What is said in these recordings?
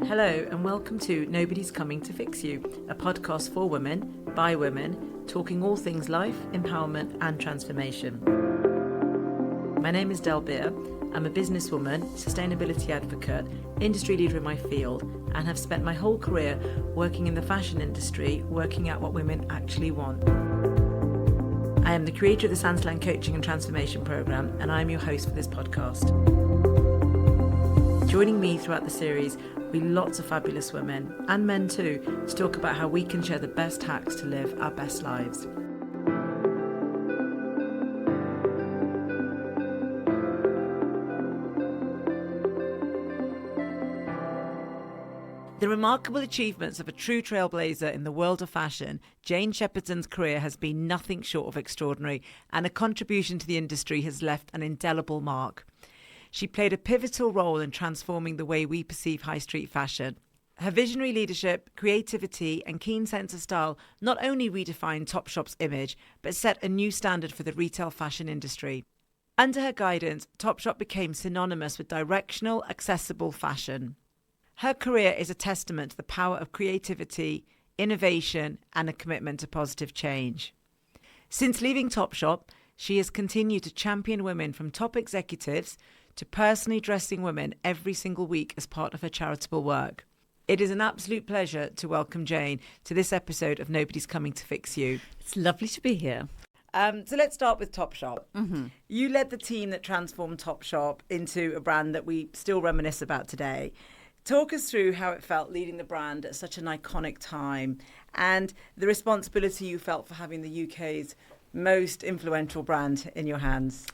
Hello and welcome to Nobody's Coming to Fix You, a podcast for women, by women, talking all things life, empowerment and transformation. My name is Dalbir. I'm a businesswoman, sustainability advocate, industry leader in my field, and have spent my whole career working in the fashion industry, working out what women actually want. I am the creator of the Sandsland Coaching and Transformation Programme, and I'm your host for this podcast. Joining me throughout the series will be lots of fabulous women, and men too, to talk about how we can share the best hacks to live our best lives. The remarkable achievements of a true trailblazer in the world of fashion, Jane Shepherdson career has been nothing short of extraordinary, and her contribution to the industry has left an indelible mark. She played a pivotal role in transforming the way we perceive high street fashion. Her visionary leadership, creativity and keen sense of style not only redefined Topshop's image, but set a new standard for the retail fashion industry. Under her guidance, Topshop became synonymous with directional, accessible fashion. Her career is a testament to the power of creativity, innovation, and a commitment to positive change. Since leaving Topshop, she has continued to champion women from top executives to personally dressing women every single week as part of her charitable work. It is an absolute pleasure to welcome Jane to this episode of Nobody's Coming to Fix You. It's lovely to be here. So let's start with Topshop. Mm-hmm. You led the team that transformed Topshop into a brand that we still reminisce about today. Talk us through how it felt leading the brand at such an iconic time and the responsibility you felt for having the UK's most influential brand in your hands.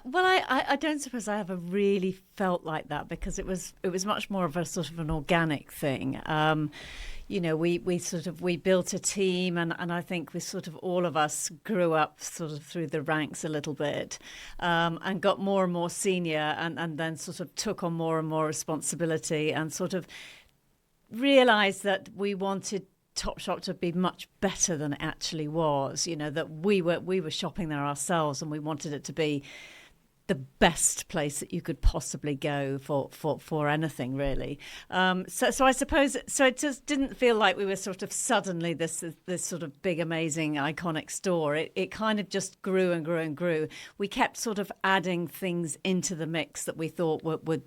Well, I don't suppose I ever really felt like that because it was much more of a sort of an organic thing. We built a team and I think we sort of all of us grew up sort of through the ranks a little bit and got more and more senior and then sort of took on more and more responsibility and sort of realised that we wanted Topshop to be much better than it actually was, that we were shopping there ourselves and we wanted it to be the best place that you could possibly go for anything, really. So I suppose it just didn't feel like we were sort of suddenly this sort of big, amazing, iconic store. It kind of just grew and grew and grew. We kept sort of adding things into the mix that we thought would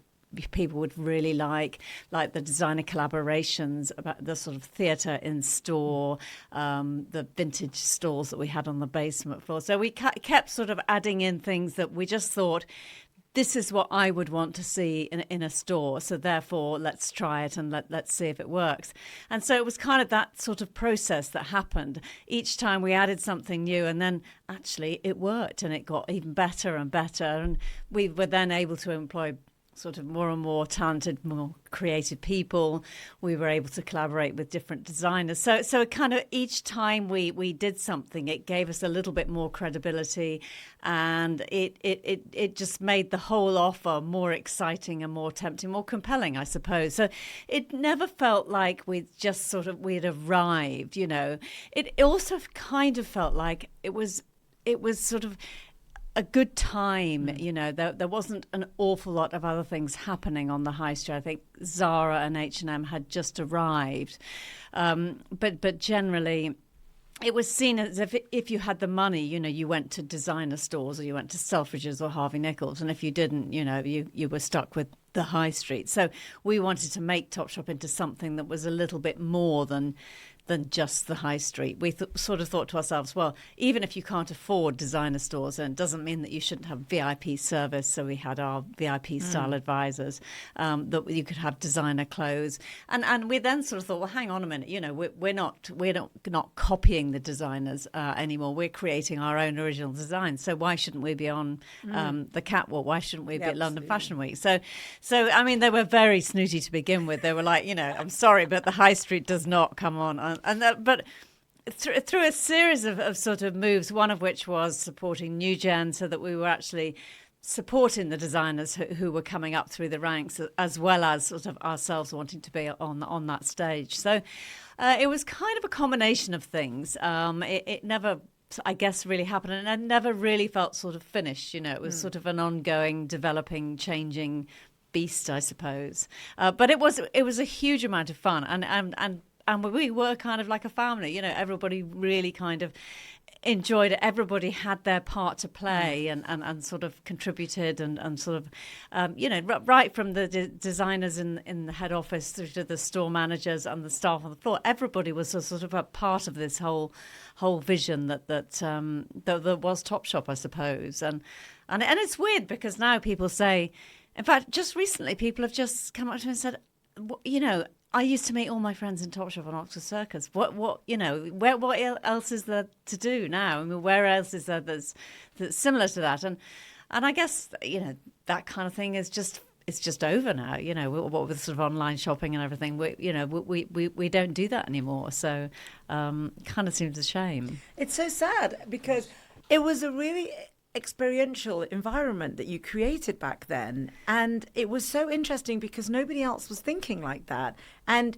people would really like the designer collaborations, about the sort of theatre in store, the vintage stalls that we had on the basement floor. So we kept sort of adding in things that we just thought, this is what I would want to see in a store. So therefore, let's try it and let's see if it works. And so it was kind of that sort of process that happened. Each time we added something new and then actually it worked and it got even better and better. And we were then able to employ sort of more and more talented, more creative people. We were able to collaborate with different designers. So it kind of each time we did something, it gave us a little bit more credibility, and it just made the whole offer more exciting and more tempting, more compelling, I suppose. So it never felt like we'd arrived. It also kind of felt like it was sort of a good time. There wasn't an awful lot of other things happening on the high street. I think Zara and H&M had just arrived, but generally it was seen as if you had the money, you went to designer stores or you went to Selfridges or Harvey Nichols, and if you didn't, you were stuck with the high street. So we wanted to make Topshop into something that was a little bit more than just the high street. We sort of thought to ourselves, well, even if you can't afford designer stores, then it doesn't mean that you shouldn't have VIP service. So we had our VIP style advisors, that you could have designer clothes. And we then sort of thought, well, hang on a minute, we're not copying the designers anymore. We're creating our own original design. So why shouldn't we be on the catwalk? Why shouldn't we be at London Fashion Week? So I mean, they were very snooty to begin with. They were like, I'm sorry, but the high street does not come on. But through a series of sort of moves, one of which was supporting New Gen, so that we were actually supporting the designers who were coming up through the ranks, as well as sort of ourselves wanting to be on that stage. So it was kind of a combination of things. It never, I guess, really happened, and it never really felt sort of finished. It was sort of an ongoing, developing, changing beast, I suppose. But it was a huge amount of fun, and we were kind of like a family. Everybody really kind of enjoyed it. Everybody had their part to play and sort of contributed and sort of, right from the designers in the head office through to the store managers and the staff on the floor. Everybody was a sort of a part of this whole vision that was Topshop, I suppose. And it's weird because now people say, in fact, just recently people have just come up to me and said, I used to meet all my friends in Topshop on Oxford Circus. What else is there to do now? I mean, where else is there that's similar to that? And I guess that kind of thing is just over now. What with sort of online shopping and everything, we don't do that anymore. So, kind of seems a shame. It's so sad because it was a really experiential environment that you created back then, and it was so interesting because nobody else was thinking like that, and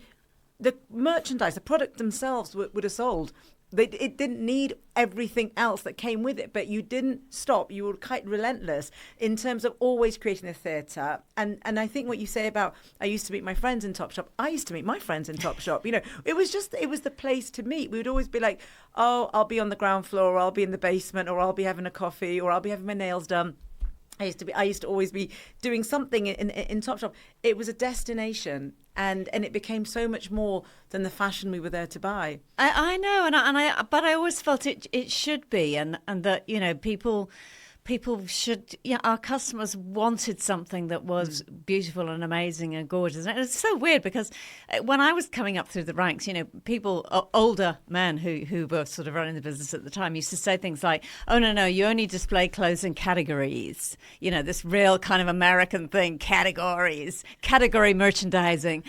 the merchandise, the product themselves would have sold. It didn't need everything else that came with it, but you didn't stop. You were quite relentless in terms of always creating a theatre. And I think what you say about, I used to meet my friends in Topshop. I used to meet my friends in Topshop. It was the place to meet. We would always be like, oh, I'll be on the ground floor, or I'll be in the basement, or I'll be having a coffee, or I'll be having my nails done. I used to always be doing something in Topshop. It was a destination, and it became so much more than the fashion we were there to buy. I know, but I always felt it should be, and that people should, our customers wanted something that was beautiful and amazing and gorgeous. And it's so weird because when I was coming up through the ranks, people, older men who were sort of running the business at the time used to say things like, oh, no, you only display clothes in categories. This real kind of American thing, categories, category merchandising.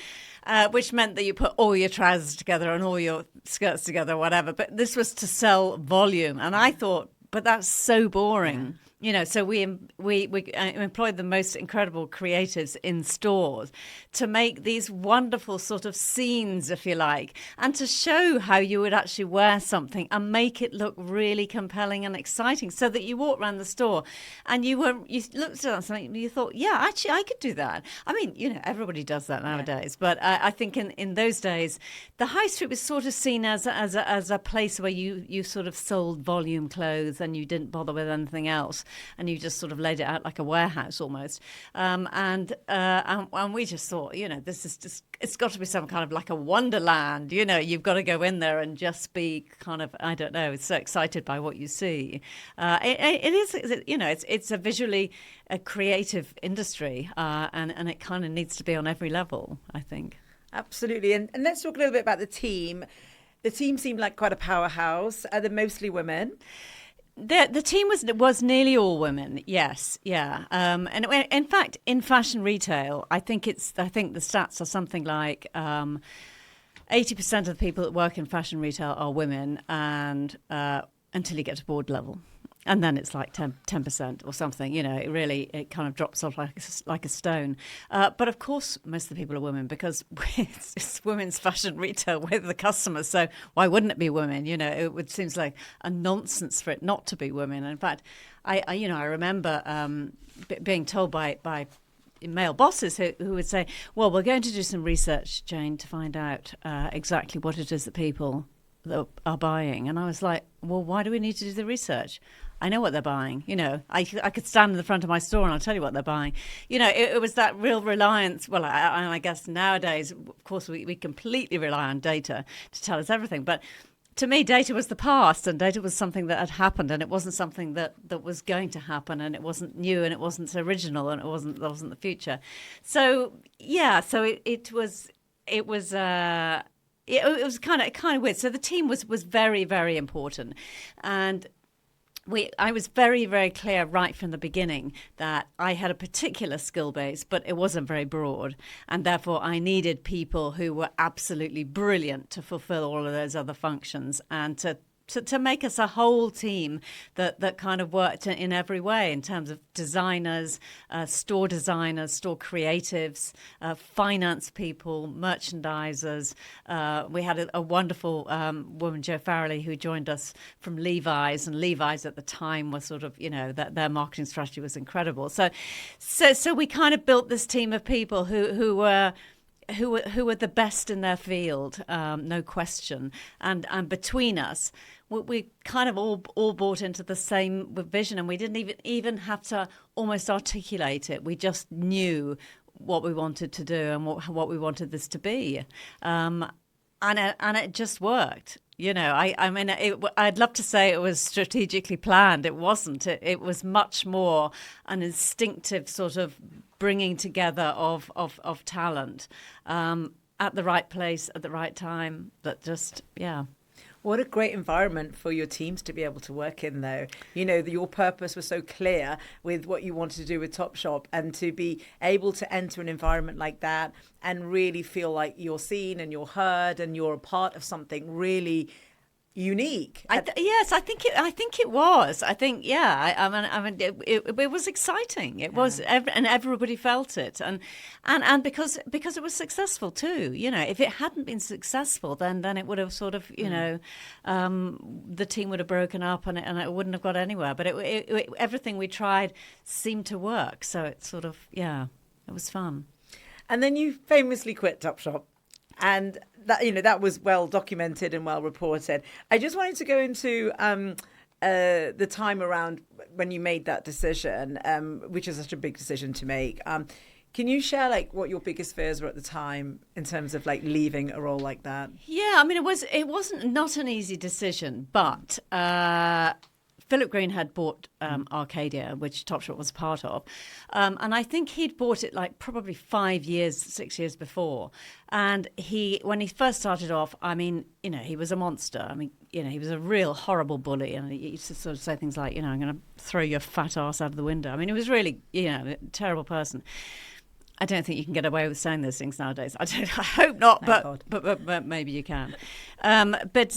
Which meant that you put all your trousers together and all your skirts together, whatever. But this was to sell volume. And I thought, but that's so boring. So we employed the most incredible creatives in stores to make these wonderful sort of scenes, if you like, and to show how you would actually wear something and make it look really compelling and exciting, so that you walked around the store and you looked at something and you thought, yeah, actually I could do that. I mean, everybody does that nowadays, but I think in those days the high street was sort of seen as a place where you sort of sold volume clothes and you didn't bother with anything else. And you just sort of laid it out like a warehouse almost. And we just thought, this is just, it's got to be some kind of like a Wonderland. You've got to go in there and just be kind of, I don't know, so excited by what you see. It is, it's a visually a creative industry, and it kind of needs to be on every level, I think. Absolutely. And let's talk a little bit about the team. The team seemed like quite a powerhouse. Are they mostly women? The team was nearly all women, yes, yeah. And in fact, in fashion retail, I think the stats are something like 80% of the people that work in fashion retail are women, and until you get to board level. And then it's like 10% or something, it kind of drops off like a stone. But of course, most of the people are women because it's women's fashion retail with the customers. So why wouldn't it be women? It seems like a nonsense for it not to be women. In fact, I remember being told by male bosses who would say, well, we're going to do some research, Jane, to find out exactly what it is that people that are buying. And I was like, well, why do we need to do the research? I know what they're buying. I could stand in the front of my store and I'll tell you what they're buying. It was that real reliance. Well, I guess nowadays, of course, we completely rely on data to tell us everything. But to me, data was the past, and data was something that had happened, and it wasn't something that was going to happen, and it wasn't new, and it wasn't original, and that wasn't the future. So yeah, it was kind of weird. So the team was very, very important, and I was very, very clear right from the beginning that I had a particular skill base, but it wasn't very broad. And therefore, I needed people who were absolutely brilliant to fulfill all of those other functions and to to make us a whole team that kind of worked in every way in terms of designers, store creatives, finance people, merchandisers. We had a wonderful woman, Jo Farrelly, who joined us from Levi's, and Levi's at the time was sort of, that their marketing strategy was incredible. So we kind of built this team of people who were the best in their field, no question. And between us, we kind of all bought into the same vision, and we didn't even have to almost articulate it. We just knew what we wanted to do and what we wanted this to be. And it just worked. I'd love to say it was strategically planned. It wasn't. It was much more an instinctive sort of bringing together of talent at the right place at the right time. That just, yeah. What a great environment for your teams to be able to work in, though. Your purpose was so clear with what you wanted to do with Topshop, and to be able to enter an environment like that and really feel like you're seen and you're heard and you're a part of something really unique. Yes, I think it was. I think, yeah. I mean, it was exciting. It was, and everybody felt it, and because it was successful too. If it hadn't been successful, then it would have sort of, the team would have broken up, and it wouldn't have got anywhere. But everything we tried seemed to work. So it sort of, yeah, it was fun. And then you famously quit Topshop. And that was well documented and well reported. I just wanted to go into the time around when you made that decision, which is such a big decision to make. Can you share what your biggest fears were at the time in terms of leaving a role like that? Yeah, I mean it wasn't not an easy decision, but Philip Green had bought Arcadia, which Topshop was part of. And I think he'd bought it probably 6 years before. And when he first started off, I mean, he was a monster. I mean, he was a real horrible bully. And he used to sort of say things like, I'm going to throw your fat ass out of the window. I mean, he was really, a terrible person. I don't think you can get away with saying those things nowadays. I hope not, but maybe you can. But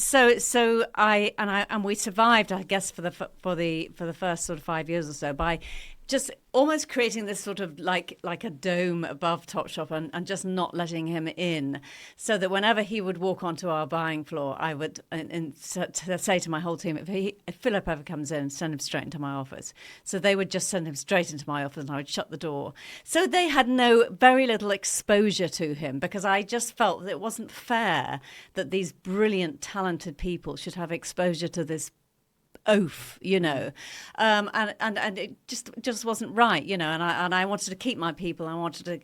we survived, I guess, for the first sort of 5 years or so by just almost creating this sort of like a dome above Topshop and just not letting him in, so that whenever he would walk onto our buying floor, I would say to my whole team, if Philip ever comes in, send him straight into my office. So they would just send him straight into my office, and I would shut the door. So they had very little exposure to him, because I just felt that it wasn't fair that these brilliant, talented people should have exposure to this oaf, and it just wasn't right, and I wanted to keep my people. I wanted to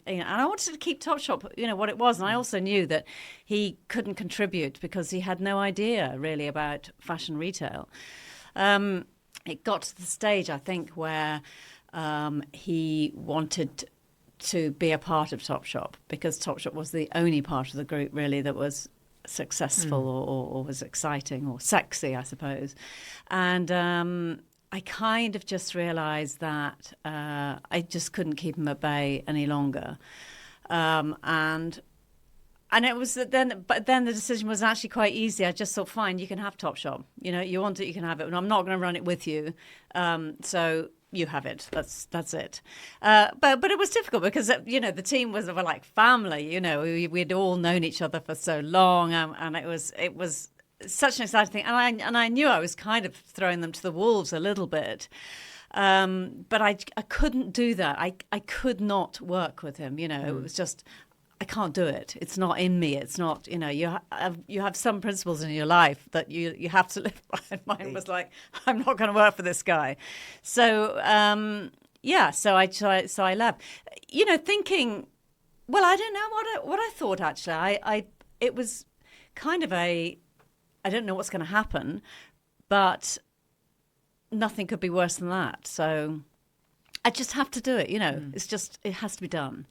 keep Topshop, what it was. And I also knew that he couldn't contribute because he had no idea really about fashion retail. It got to the stage, I think, where he wanted to be a part of Topshop, because Topshop was the only part of the group really that was successful or was exciting or sexy, I suppose. And I kind of just realised that I just couldn't keep him at bay any longer. And it was but then the decision was actually quite easy. I just thought, fine, you can have Topshop. You want it, you can have it. And I'm not going to run it with you. So you have it. That's it. But it was difficult because the team were like family. We'd all known each other for so long, and it was such an exciting thing. And I knew I was kind of throwing them to the wolves a little bit. But I couldn't do that. I could not work with him. It was just, I can't do it. It's not in me. It's not, you have some principles in your life that you have to live by. And mine was like, I'm not going to work for this guy. So, so I left. Thinking, well, I don't know what I thought, actually. It was kind of I don't know what's going to happen, but nothing could be worse than that. So I just have to do it, It's just, it has to be done.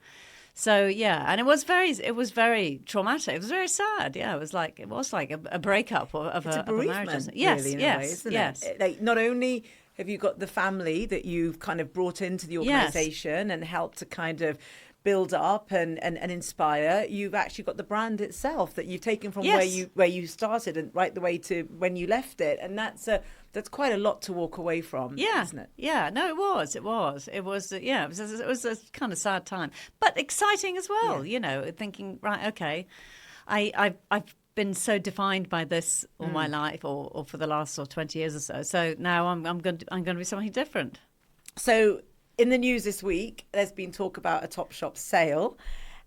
So yeah, and it was very traumatic. It was very sad. Yeah, it was like a breakup of a marriage. Yes, really, in yes, a way, isn't yes. it? Like, not only have you got the family that you've kind of brought into the organisation and helped to kind of build up and inspire, you've actually got the brand itself that you've taken from Yes. where you started and right the way to when you left it, and that's quite a lot to walk away from, isn't it? Yeah, no, it was a kind of sad time, but exciting as well. You know, thinking, right, okay, I've been so defined by this all my life, or for the last 20 years or so. So now I'm going to be something different. So in the news this week, there's been talk about a Topshop sale.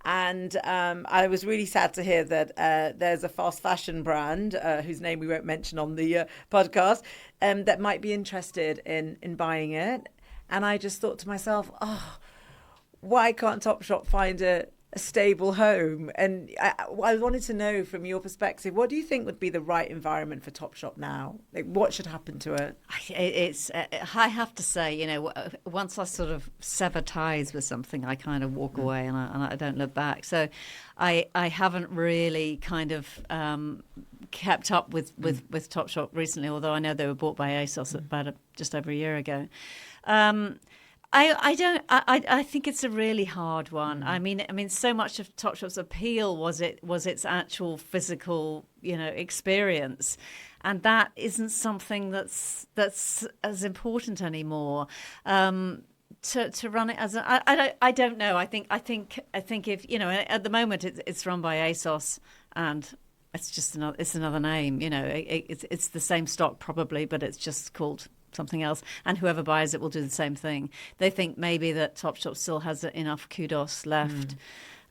And I was really sad to hear that there's a fast fashion brand whose name we won't mention on the podcast that might be interested in buying it. And I just thought to myself, why can't Topshop find a stable home? And I wanted to know from your perspective, what do you think would be the right environment for Topshop now? Like, what should happen to it? I have to say, you know, once I sort of sever ties with something, I kind of walk away and I don't look back. So I haven't really kind of kept up with Topshop recently, although I know they were bought by ASOS about just over a year ago. I think it's a really hard one. I mean, so much of Topshop's appeal was its actual physical, you know, experience, and that isn't something that's as important anymore. To run it as I don't know. I think if, you know, at the moment it's run by ASOS, and it's another name. You know, it's the same stock probably, but it's just called something else, and whoever buys it will do the same thing. They think maybe that Topshop still has enough kudos left.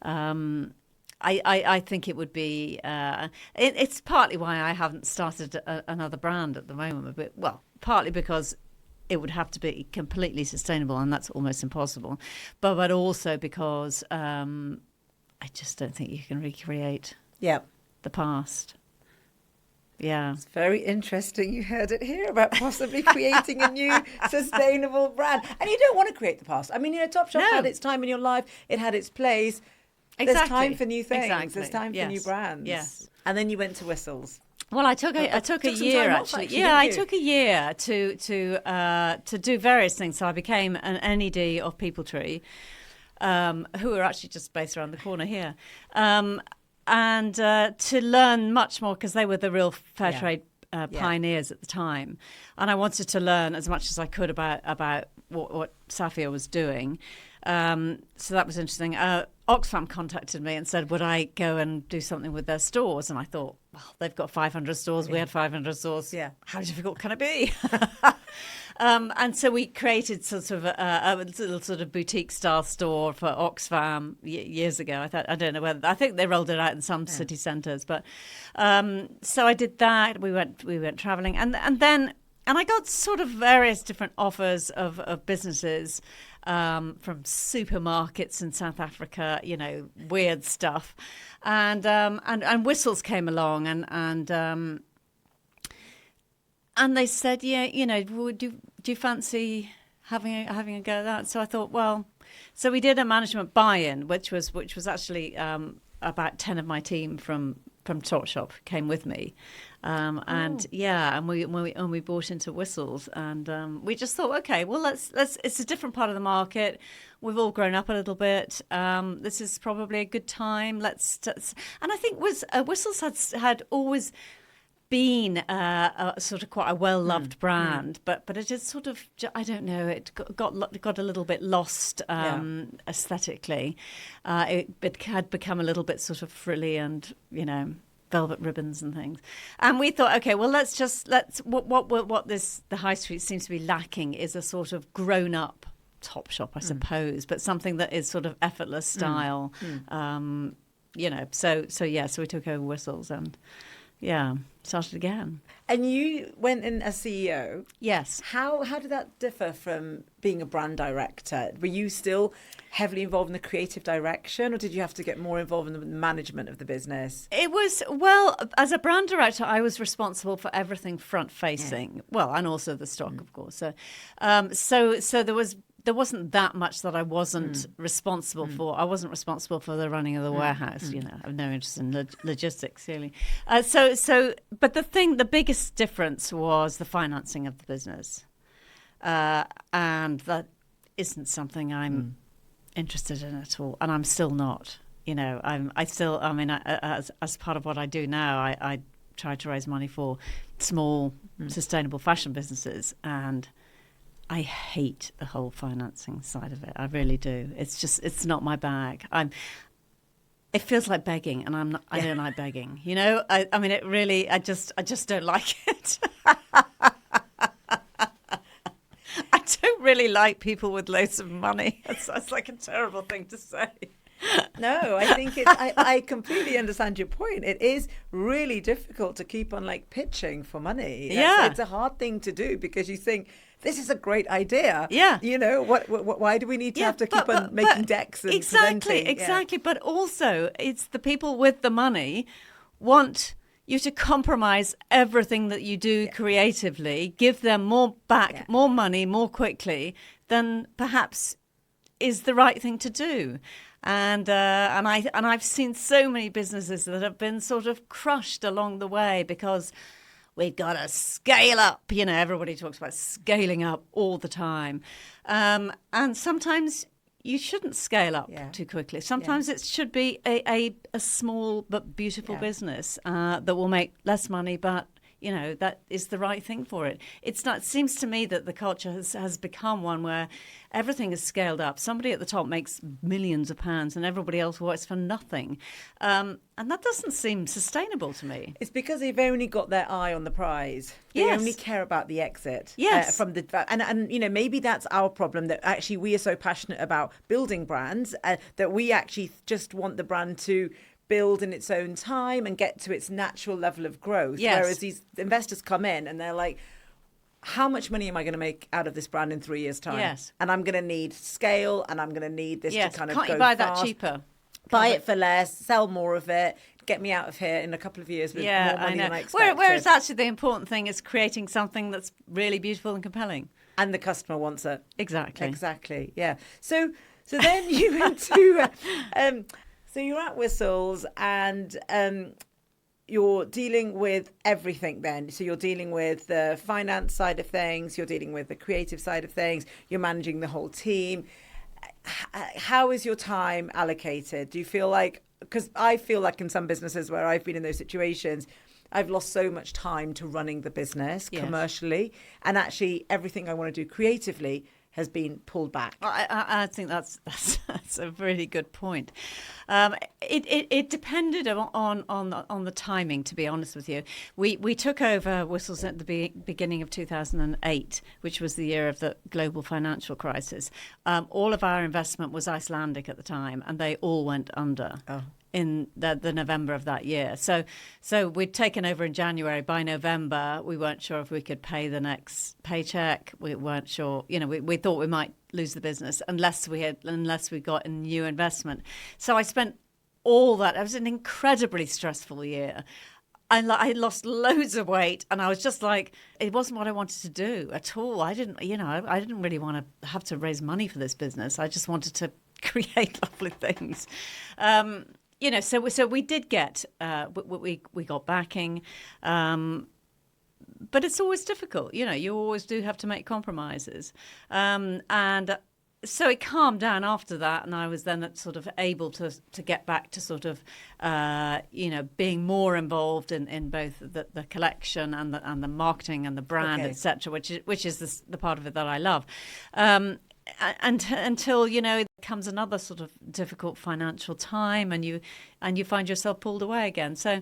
I think it would be it's partly why I haven't started another brand at the moment, but partly because it would have to be completely sustainable, and that's almost impossible, but also because I just don't think you can recreate the past. Yeah. It's very interesting. You heard it here about possibly creating a new sustainable brand. And you don't want to create the past. I mean, you know, Topshop had its time in your life. It had its place. Exactly. There's time for new things. Exactly. There's time for new brands. Yes. And then you went to Whistles. Well, I took a year actually. I took a year to do various things. So I became an NED of Peopletree, who are actually just based around the corner here. And to learn much more, because they were the real fair trade pioneers at the time, and I wanted to learn as much as I could about what Safia was doing. So that was interesting. Oxfam contacted me and said, would I go and do something with their stores? And I thought, well, they've got 500 stores. We had 500 stores. Yeah. How difficult can it be? And so we created sort of a little sort of boutique style store for Oxfam years ago. I don't know whether, I think they rolled it out in some city centres, but so I did that. We went travelling, and I got sort of various different offers of businesses from supermarkets in South Africa, you know, weird stuff, and Whistles came along, and they said, yeah, you know, do you fancy having a go at that? So I thought, well, so we did a management buy-in, which was actually about 10 of my team from Topshop came with me, and we bought into Whistles, and we just thought, okay, well, let's. It's a different part of the market. We've all grown up a little bit. This is probably a good time. And I think Whistles had always been a sort of quite a well-loved brand, but it is sort of, I don't know, it got a little bit lost aesthetically. It had become a little bit sort of frilly and, you know, velvet ribbons and things. And we thought, okay, well, let's what the high street seems to be lacking is a sort of grown-up Topshop, I suppose, but something that is sort of effortless style. You know, so we took over Whistles and started again. And you went in as CEO. Yes. How did that differ from being a brand director? Were you still heavily involved in the creative direction, or did you have to get more involved in the management of the business? It was, well, as a brand director, I was responsible for everything front facing. Well, and also the stock, of course. So there wasn't that much that I wasn't responsible for. I wasn't responsible for the running of the warehouse. You know, I have no interest in logistics, really. But the biggest difference was the financing of the business, and that isn't something I'm interested in at all, and I'm still not. As part of what I do now, I try to raise money for small, sustainable fashion businesses, and I hate the whole financing side of it. I really do. It's not my bag. It feels like begging, and I'm not. I don't like begging. It really. I just don't like it. I don't really like people with loads of money. That's like a terrible thing to say. No, I think I completely understand your point. It is really difficult to keep on pitching for money. It's a hard thing to do because you think this is a great idea. Yeah. Why do we need to have to keep on making decks and presenting? Exactly. But also it's the people with the money want you to compromise everything that you do creatively, give them more back, more money, more quickly than perhaps is the right thing to do. And I've seen so many businesses that have been sort of crushed along the way because we've got to scale up. Everybody talks about scaling up all the time. And sometimes you shouldn't scale up too quickly. Sometimes it should be a small but beautiful business that will make less money, but that is the right thing for it. It seems to me that the culture has become one where everything is scaled up. Somebody at the top makes millions of pounds and everybody else works for nothing. And that doesn't seem sustainable to me. It's because they've only got their eye on the prize. They only care about the exit. Yes. And maybe that's our problem, that actually we are so passionate about building brands that we actually just want the brand to build in its own time and get to its natural level of growth. Yes. Whereas these investors come in and they're like, how much money am I going to make out of this brand in 3 years' time? Yes. And I'm going to need scale, and I'm going to need this to kind of Can't go you buy fast. that cheaper? Buy it for less, sell more of it, get me out of here in a couple of years with more money than I expected. Whereas actually the important thing is creating something that's really beautiful and compelling. And the customer wants it. Exactly, yeah. So then you went to... So you're at Whistles and you're dealing with everything then. So you're dealing with the finance side of things, you're dealing with the creative side of things, you're managing the whole team. How is your time allocated? Do you feel like, because I feel like in some businesses where I've been in those situations, I've lost so much time to running the business commercially, and actually everything I want to do creatively has been pulled back. I think that's a really good point. It depended on the timing, to be honest with you. We took over Whistles at the beginning of 2008, which was the year of the global financial crisis. All of our investment was Icelandic at the time, and they all went under. In the November of that year. So we'd taken over in January. By November, we weren't sure if we could pay the next paycheck. We weren't sure. We thought we might lose the business unless we got a new investment. So I spent all that. It was an incredibly stressful year. I lost loads of weight, and I was just like, it wasn't what I wanted to do at all. I didn't really want to have to raise money for this business. I just wanted to create lovely things. So we did get we got backing, but it's always difficult. You always do have to make compromises, and so it calmed down after that, and I was then sort of able to get back to sort of being more involved in both the collection and the marketing and the brand, etc., which is the part of it that I love. Until there comes another sort of difficult financial time, and you find yourself pulled away again. So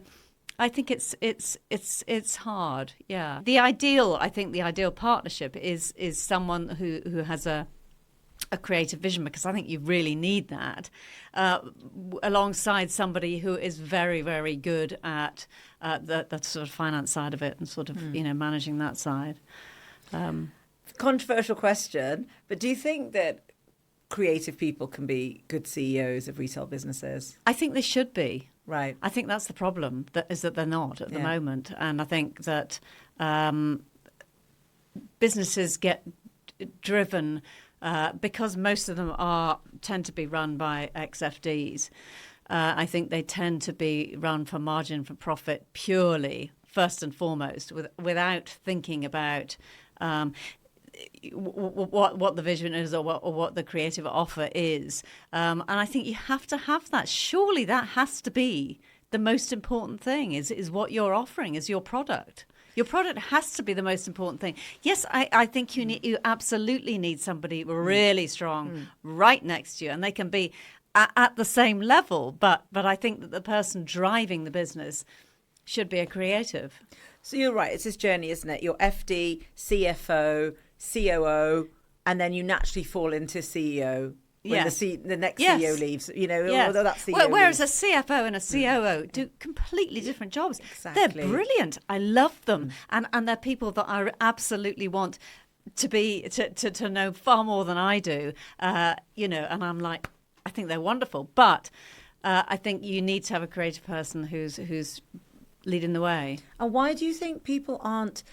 I think it's hard. Yeah. The ideal partnership is someone who has a creative vision, because I think you really need that alongside somebody who is very, very good at the sort of finance side of it and sort of managing that side. Controversial question, but do you think that creative people can be good CEOs of retail businesses? I think they should be. Right. I think that's the problem, that they're not at the moment. And I think that businesses get driven because most of them tend to be run by ex-FDs. I think they tend to be run for margin for profit purely, first and foremost, without thinking about... what the vision is or what the creative offer is. And I think you have to have that. Surely that has to be the most important thing is what you're offering, is your product. Your product has to be the most important thing. Yes, I think you absolutely need somebody really strong right next to you, and they can be at the same level. But I think that the person driving the business should be a creative. So you're right. It's this journey, isn't it? You're FD, CFO, COO, and then you naturally fall into CEO. When the next CEO leaves, although that CEO whereas leaves. a CFO and a COO do completely different jobs. Exactly. They're brilliant. I love them. And they're people that I absolutely want to know far more than I do, and I'm like, I think they're wonderful. But I think you need to have a creative person who's leading the way. And why do you think people aren't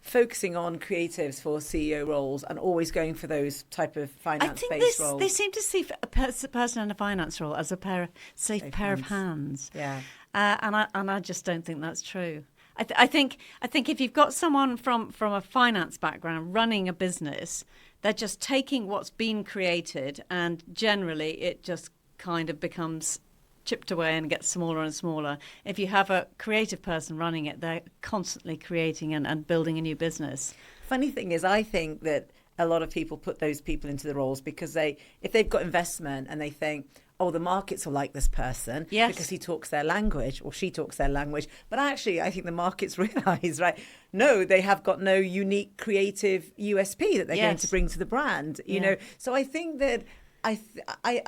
focusing on creatives for CEO roles and always going for those type of finance-based roles? They seem to see a person in a finance role as a safe pair of hands. Yeah, and I just don't think that's true. I think if you've got someone from a finance background running a business, they're just taking what's been created, and generally it just kind of becomes chipped away and gets smaller and smaller. If you have a creative person running it, they're constantly creating and building a new business. Funny thing is, I think that a lot of people put those people into the roles because if they've got investment and they think, oh, the markets will like this person because he talks their language or she talks their language. But actually, I think the markets realise, right, no, they have got no unique creative USP that they're going to bring to the brand, you know. So I think that I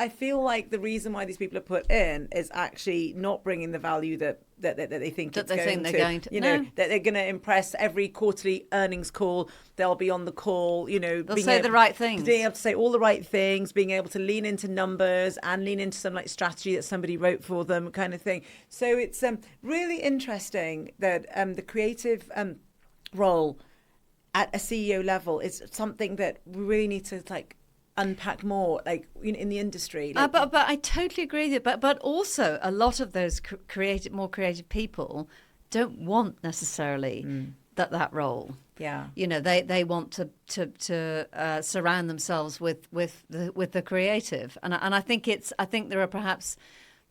feel like the reason why these people are put in is actually not bringing the value that they think they're going to. You know, that they're going to impress every quarterly earnings call. They'll be on the call, you know. They'll say the right things. Being able to say all the right things, being able to lean into numbers and lean into some like strategy that somebody wrote for them kind of thing. So it's really interesting that the creative role at a CEO level is something that we really need to unpack more, in the industry. But I totally agree with you. But also, a lot of those more creative people don't want necessarily that role. Yeah, you know, they want to surround themselves with the creative, and I think there are perhaps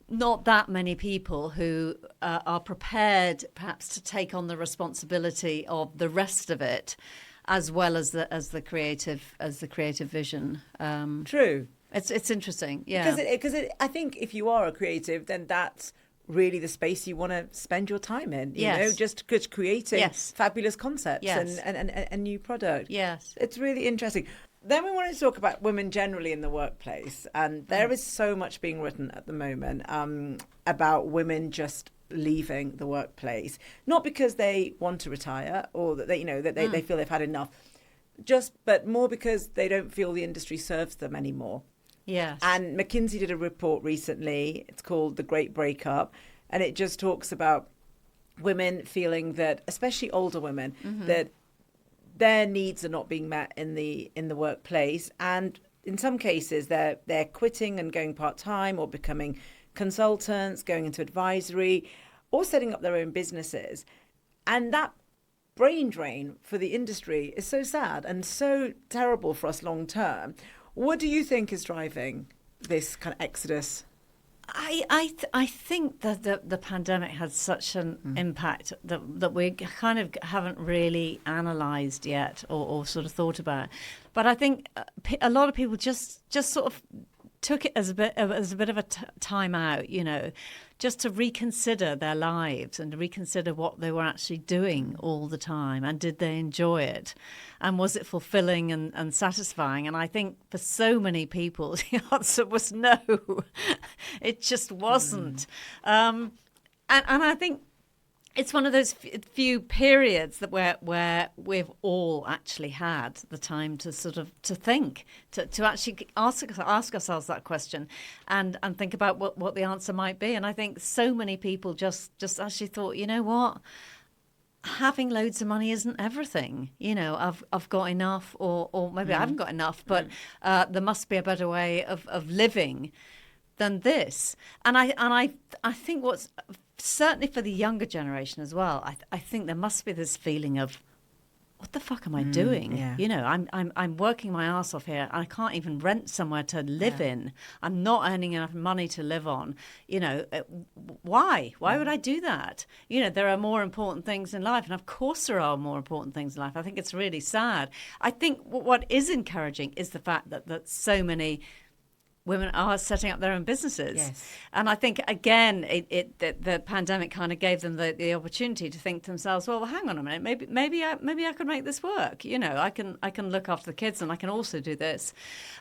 not that many people who are prepared perhaps to take on the responsibility of the rest of it, as well as the creative vision. True. It's interesting, yeah. Because I think if you are a creative, then that's really the space you want to spend your time in. You know, just creating fabulous concepts and new product. Yes, it's really interesting. Then we wanted to talk about women generally in the workplace, and there is so much being written at the moment about women just leaving the workplace, not because they want to retire or that they feel they've had enough, but more because they don't feel the industry serves them anymore. Yes. And McKinsey did a report recently. It's called The Great Breakup, and it just talks about women feeling that, especially older women, that their needs are not being met in the workplace, and in some cases they're quitting and going part-time or becoming consultants, going into advisory, or setting up their own businesses. And that brain drain for the industry is so sad and so terrible for us long term. What do you think is driving this kind of exodus? I think that the pandemic had such an impact that we kind of haven't really analysed yet or sort of thought about. But I think a lot of people just sort of took it as a bit of a time out, you know, just to reconsider their lives and reconsider what they were actually doing all the time, and did they enjoy it, and was it fulfilling and satisfying? And I think for so many people the answer was no. It just wasn't. And I think it's one of those few periods that where we've all actually had the time to sort of to think, to actually ask ourselves that question and think about what the answer might be. And I think so many people just actually thought, you know what, having loads of money isn't everything. You know, I've got enough, or maybe I haven't got enough, but there must be a better way of living than this. And I think what's certainly for the younger generation as well, I think there must be this feeling of, what the fuck am I doing? Yeah. You know, I'm working my ass off here. I can't even rent somewhere to live in. I'm not earning enough money to live on. You know, why? Why would I do that? You know, there are more important things in life, and of course there are more important things in life. I think it's really sad. I think what is encouraging is the fact that so many women are setting up their own businesses. Yes. And I think, again, the pandemic kind of gave them the opportunity to think to themselves, well, hang on a minute, maybe I could make this work. You know, I can look after the kids, and I can also do this.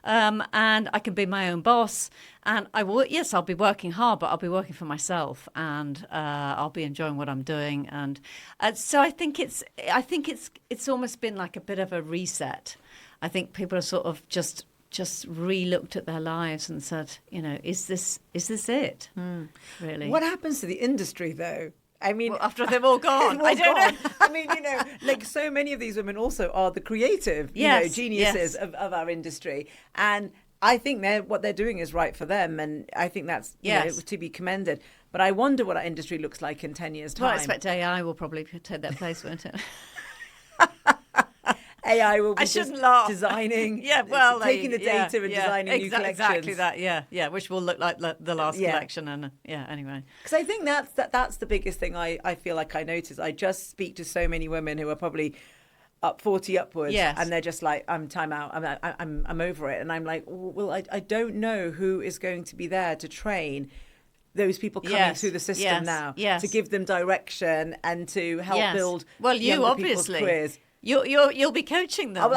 And I can be my own boss. And I'll be working hard, but I'll be working for myself, and I'll be enjoying what I'm doing. And so I think it's almost been like a bit of a reset. I think people are sort of just re-looked at their lives and said, you know, is this it? Really? What happens to the industry, though? I mean, after they've all gone, I don't know. I mean, you know, like so many of these women also are the creative, geniuses of our industry, and I think what they're doing is right for them, and I think that's to be commended. But I wonder what our industry looks like in 10 years' time. Well, I expect AI will probably take their place, won't it? AI will be designing, taking the data and designing new collections. Exactly that, which will look like the last collection. And anyway. Because I think that's the biggest thing I feel like I notice. I just speak to so many women who are probably up 40 upwards, and they're just like, I'm time out, I'm over it. And I'm like, well, I don't know who is going to be there to train those people coming through the system now, to give them direction and to help build you obviously careers. You'll be coaching them.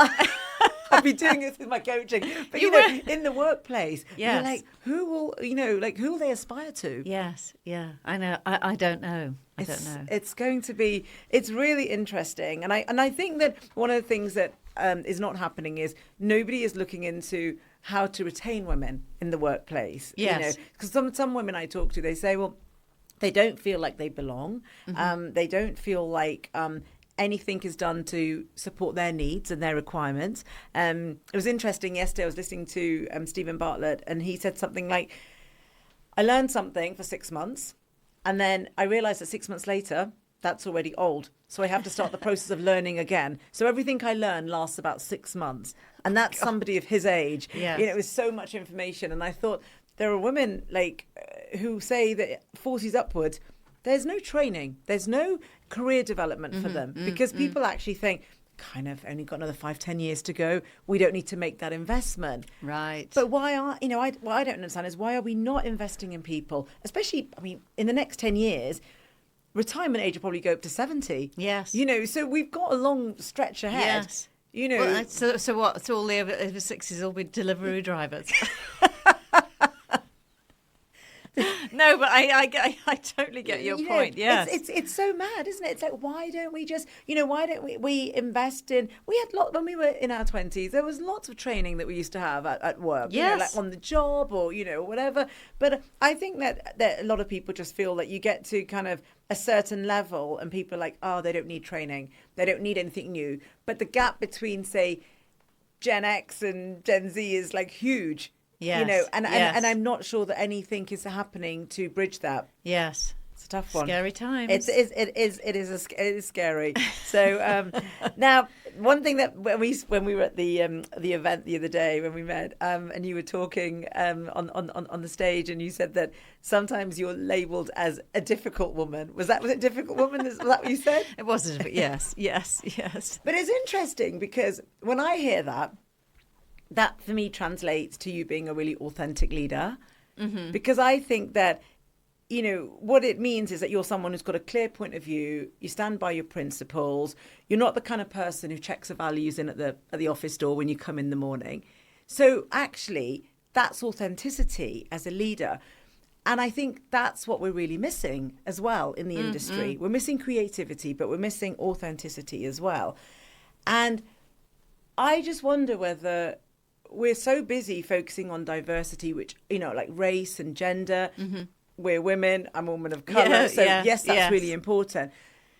I'll be doing this with my coaching. But you know, in the workplace, you're like, who will they aspire to? Yes, yeah. I know. I don't know. I don't know. It's going to be. It's really interesting, and I think that one of the things that is not happening is nobody is looking into how to retain women in the workplace. Yes. You know, because some women I talk to, they say, well, they don't feel like they belong. Mm-hmm. They don't feel like anything is done to support their needs and their requirements. It was interesting yesterday, I was listening to Stephen Bartlett, and he said something like, I learned something for 6 months, and then I realized that 6 months later, that's already old. So I have to start the process of learning again. So everything I learn lasts about 6 months. And that's somebody of his age. Yes. You know, it was so much information. And I thought there are women like who say that 40s upwards, there's no training. There's no career development for them because people actually think, kind of only got another 5-10 years to go. We don't need to make that investment. Right. But what I don't understand is why are we not investing in people? Especially, I mean, in the next 10 years, retirement age will probably go up to 70. Yes. You know, so we've got a long stretch ahead. Yes. You know. Well, so what? So all the over 60s will be delivery drivers. No, but I totally get your point. Yes, it's so mad, isn't it? It's like, why don't we just, why don't we invest in? We had when we were in our 20s. There was lots of training that we used to have at work. Yes, like on the job or whatever. But I think that a lot of people just feel that you get to kind of a certain level, and people are like, oh, they don't need training, they don't need anything new. But the gap between, say, Gen X and Gen Z is like huge. Yes. And I'm not sure that anything is happening to bridge that. Yes. It's a tough one. Scary times. It is scary. So now, one thing that when we were at the event the other day when we met, and you were talking on the stage, and you said that sometimes you're labelled as a difficult woman. Was it difficult woman? Was that what you said? It was. Yes. But it's interesting because when I hear that for me translates to you being a really authentic leader, because I think that, what it means is that you're someone who's got a clear point of view. You stand by your principles. You're not the kind of person who checks the values in at the office door when you come in the morning. So actually, that's authenticity as a leader. And I think that's what we're really missing as well in the industry. We're missing creativity, but we're missing authenticity as well. And I just wonder whether we're so busy focusing on diversity, which, like race and gender. We're women, I'm a woman of colour. Yes, that's really important.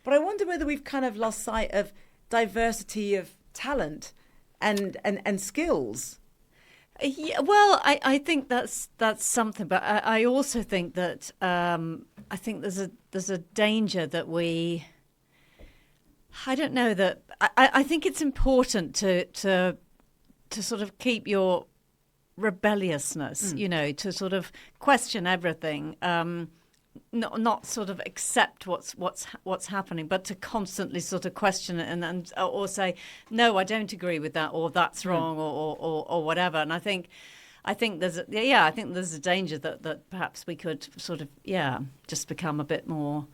But I wonder whether we've kind of lost sight of diversity of talent and skills. Yeah, well, I think that's something. But I also think that, I think there's a danger that we, I don't know that. I think it's important to sort of keep your rebelliousness, to sort of question everything. Not sort of accept what's happening, but to constantly sort of question it and or say, no, I don't agree with that, or that's wrong, or whatever. And I think there's a danger that perhaps we could sort of just become a bit more,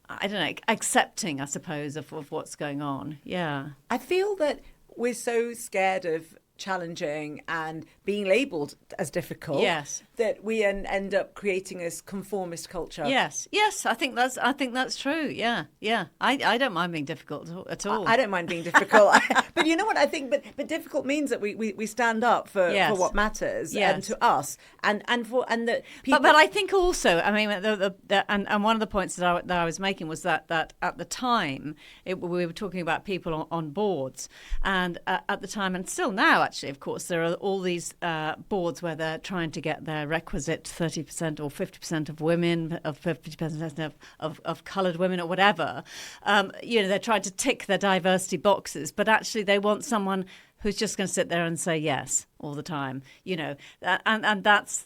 I don't know, accepting, I suppose, of what's going on. Yeah, I feel that we're so scared of challenging and being labelled as difficult, that we end up creating this conformist culture. Yes, I think that's true. Yeah. I don't mind being difficult at all. I don't mind being difficult, but you know what I think. But difficult means that we stand up for what matters and to us and that people. But I think also, I mean, and one of the points that I was making was that at the time we were talking about people on boards, and at the time and still now. Actually, of course, there are all these boards where they're trying to get their requisite 30% or 50% of women, of 50% of coloured women, or whatever. They're trying to tick their diversity boxes, but actually they want someone who's just going to sit there and say yes all the time, and that's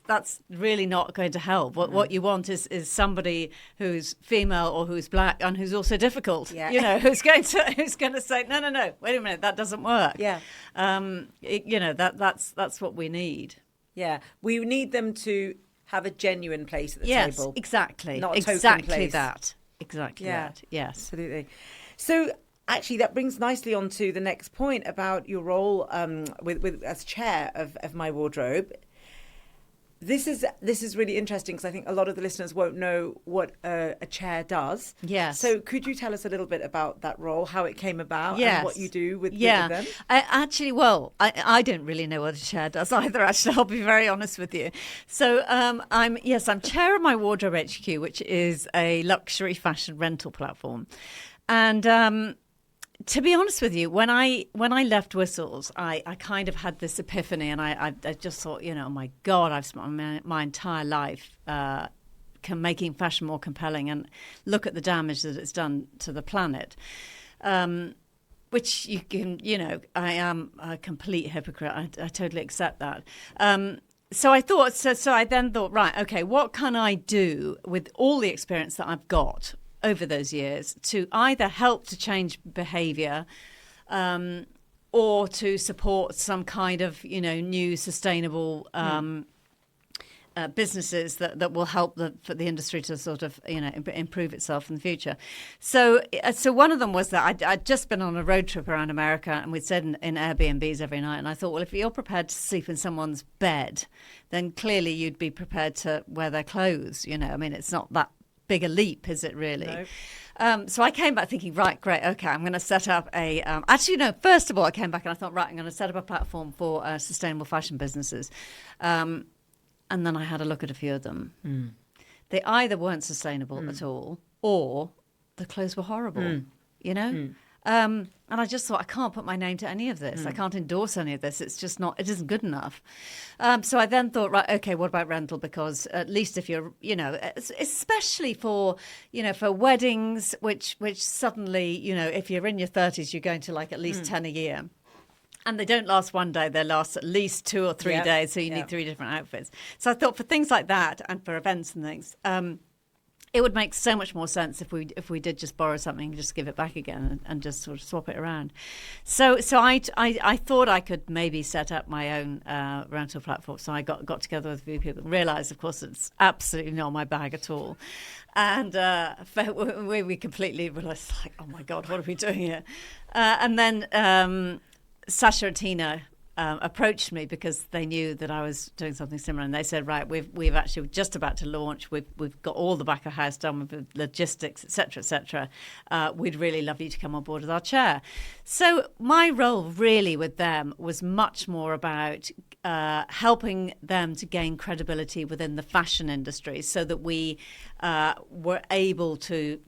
really not going to help. What you want is somebody who's female or who's black and who's also difficult. Who's going to say no, wait a minute, that doesn't work. That's what we need. Yeah, we need them to have a genuine place at the table. Exactly. Not a token place. Exactly that. Yes, absolutely. So. Actually, that brings nicely on to the next point about your role with as chair of My Wardrobe. This is really interesting because I think a lot of the listeners won't know what a chair does. Yes. So could you tell us a little bit about that role, how it came about, and what you do with them? I don't really know what a chair does either. Actually, I'll be very honest with you. So I'm chair of My Wardrobe HQ, which is a luxury fashion rental platform, and. To be honest with you, when I left Whistles, I kind of had this epiphany, and I just thought, oh my God, I've spent my entire life making fashion more compelling, and look at the damage that it's done to the planet. Which you can, I am a complete hypocrite. I totally accept that. So I thought, so I then thought, right, okay, what can I do with all the experience that I've got over those years to either help to change behaviour or to support some kind of, new sustainable businesses that will help for the industry to sort of, improve itself in the future. So one of them was that I'd just been on a road trip around America, and we'd stayed in Airbnbs every night. And I thought, well, if you're prepared to sleep in someone's bed, then clearly you'd be prepared to wear their clothes. I mean, it's not that big a leap, is it really? No. So I came back thinking, right, great, okay, I'm going to set up a... first of all, I came back and I thought, right, I'm going to set up a platform for sustainable fashion businesses. And then I had a look at a few of them. They either weren't sustainable at all, or the clothes were horrible, And I just thought, I can't put my name to any of this. I can't endorse any of this. It's just not, it isn't good enough. So I then thought, right, okay, what about rental? Because at least if you're, especially for weddings, which suddenly, if you're in your 30s, you're going to like at least 10 a year. And they don't last one day, they last at least 2 or 3 days. So you need 3 different outfits. So I thought for things like that and for events and things, it would make so much more sense if we did just borrow something and just give it back again and just sort of swap it around. So I thought I could maybe set up my own rental platform. So I got together with a few people and realised, of course, it's absolutely not my bag at all. And we completely realised, like, oh my God, what are we doing here? And then Sasha and Tina approached me because they knew that I was doing something similar, and they said, right, we've actually just about to launch. We've got all the back of house done with the logistics, etc., etc. We'd really love you to come on board as our chair. So my role really with them was much more about helping them to gain credibility within the fashion industry, so that we were able to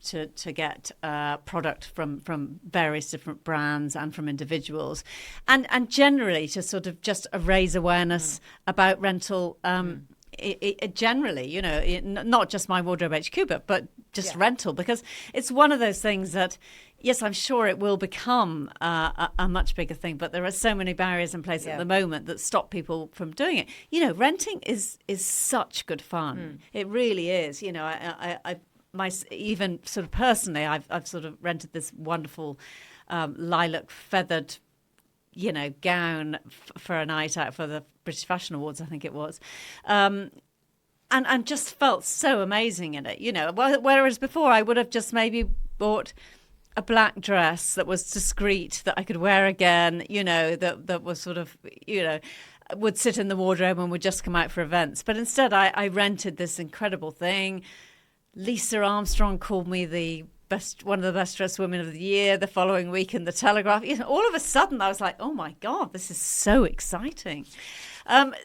get product from various different brands and from individuals, and generally to sort of just raise awareness about rental. It generally, not just My Wardrobe HQ, but just rental, because it's one of those things that, yes, I'm sure it will become a much bigger thing, but there are so many barriers in place at the moment that stop people from doing it. You know, renting is such good fun. It really is. You know, even sort of personally, I've sort of rented this wonderful lilac feathered, you know, gown for a night out for the British Fashion Awards, I think it was. And just felt so amazing in it, you know. Whereas before I would have just maybe bought a black dress that was discreet, that I could wear again, you know, that was sort of, you know, would sit in the wardrobe and would just come out for events. But instead I rented this incredible thing. Lisa Armstrong called me one of the best dressed women of the year the following week in the Telegraph. You know, all of a sudden I was like, oh my God, this is so exciting.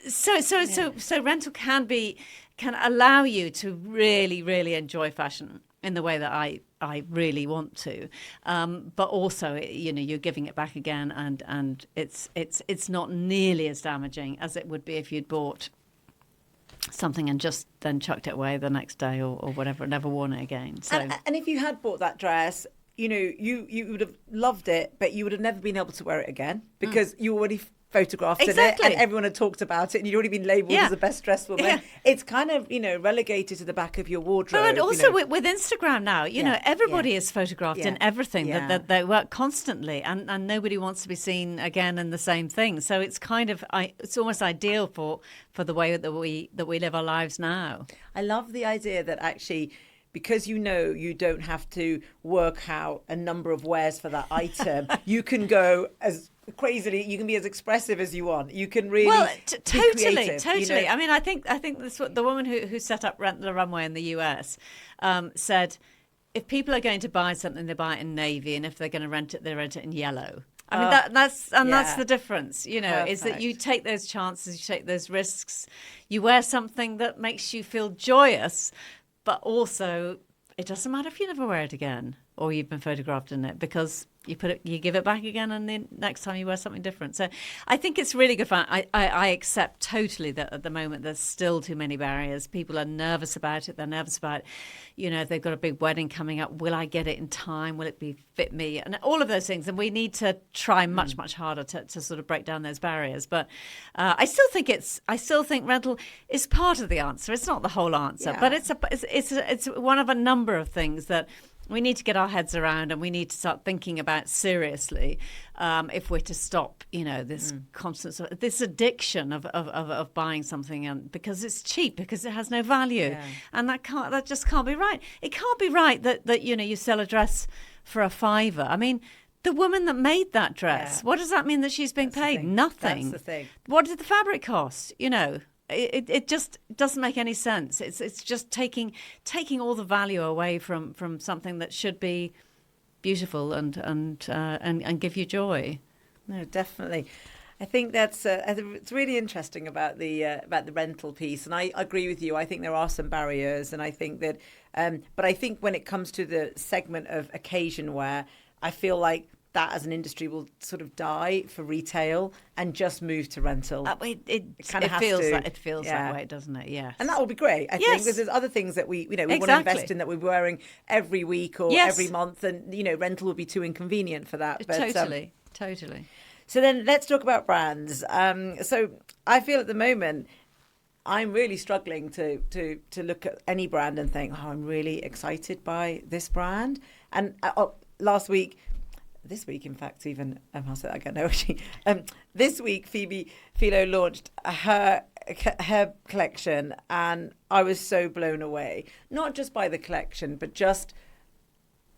So rental can allow you to really, really enjoy fashion in the way that I really want to, but also, you know, you're giving it back again, and it's not nearly as damaging as it would be if you'd bought something and just then chucked it away the next day or whatever, never worn it again. So, and if you had bought that dress, you know, you would have loved it, but you would have never been able to wear it again because you already photographed in it and everyone had talked about it and you'd already been labelled as the best dressed woman. It's kind of, you know, relegated to the back of your wardrobe. But also, you know. with Instagram now, you know, everybody is photographed in everything, that they work constantly, and nobody wants to be seen again in the same thing. So it's kind of, it's almost ideal for the way that we live our lives now. I love the idea that actually, because you know you don't have to work out a number of wears for that item, you can go as crazily, you can be as expressive as you want. You can really totally. You know? I mean, I think this, the woman who set up Rent the Runway in the US said, if people are going to buy something, they buy it in navy, and if they're going to rent it, they rent it in yellow. I mean, that's the difference, you know. Perfect. Is that you take those chances, you take those risks, you wear something that makes you feel joyous, but also it doesn't matter if you never wear it again or you've been photographed in it, because you give it back again, and then next time you wear something different. So I think it's really good fun. I accept totally that at the moment there's still too many barriers. People are nervous about it. They're nervous about, you know, if they've got a big wedding coming up, will I get it in time? Will it fit me? And all of those things. And we need to try much harder to sort of break down those barriers. But I still think rental is part of the answer. It's not the whole answer, but it's one of a number of things that we need to get our heads around, and we need to start thinking about seriously if we're to stop, you know, this constant this addiction of buying something, and because it's cheap, because it has no value, and that just can't be right. It can't be right that you know, you sell a dress for a £5. I mean, the woman that made that dress, what does that mean that she's being paid? Nothing. That's the thing. What did the fabric cost? You know. It just doesn't make any sense. It's just taking all the value away from something that should be beautiful and give you joy. No, definitely. I think that's it's really interesting about the rental piece, and I agree with you. I think there are some barriers, and I think that, but I think when it comes to the segment of occasion wear, I feel like that as an industry will sort of die for retail and just move to rental. It feels that way, doesn't it? Yes. And that will be great, I think, because there's other things that we want to invest in that we're wearing every week or every month, and, you know, rental will be too inconvenient for that. But, totally. So then let's talk about brands. So I feel at the moment I'm really struggling to look at any brand and think, oh, I'm really excited by this brand. And this week, in fact, even I'll say that again. No, actually, this week, Philo launched her collection, and I was so blown away. Not just by the collection, but just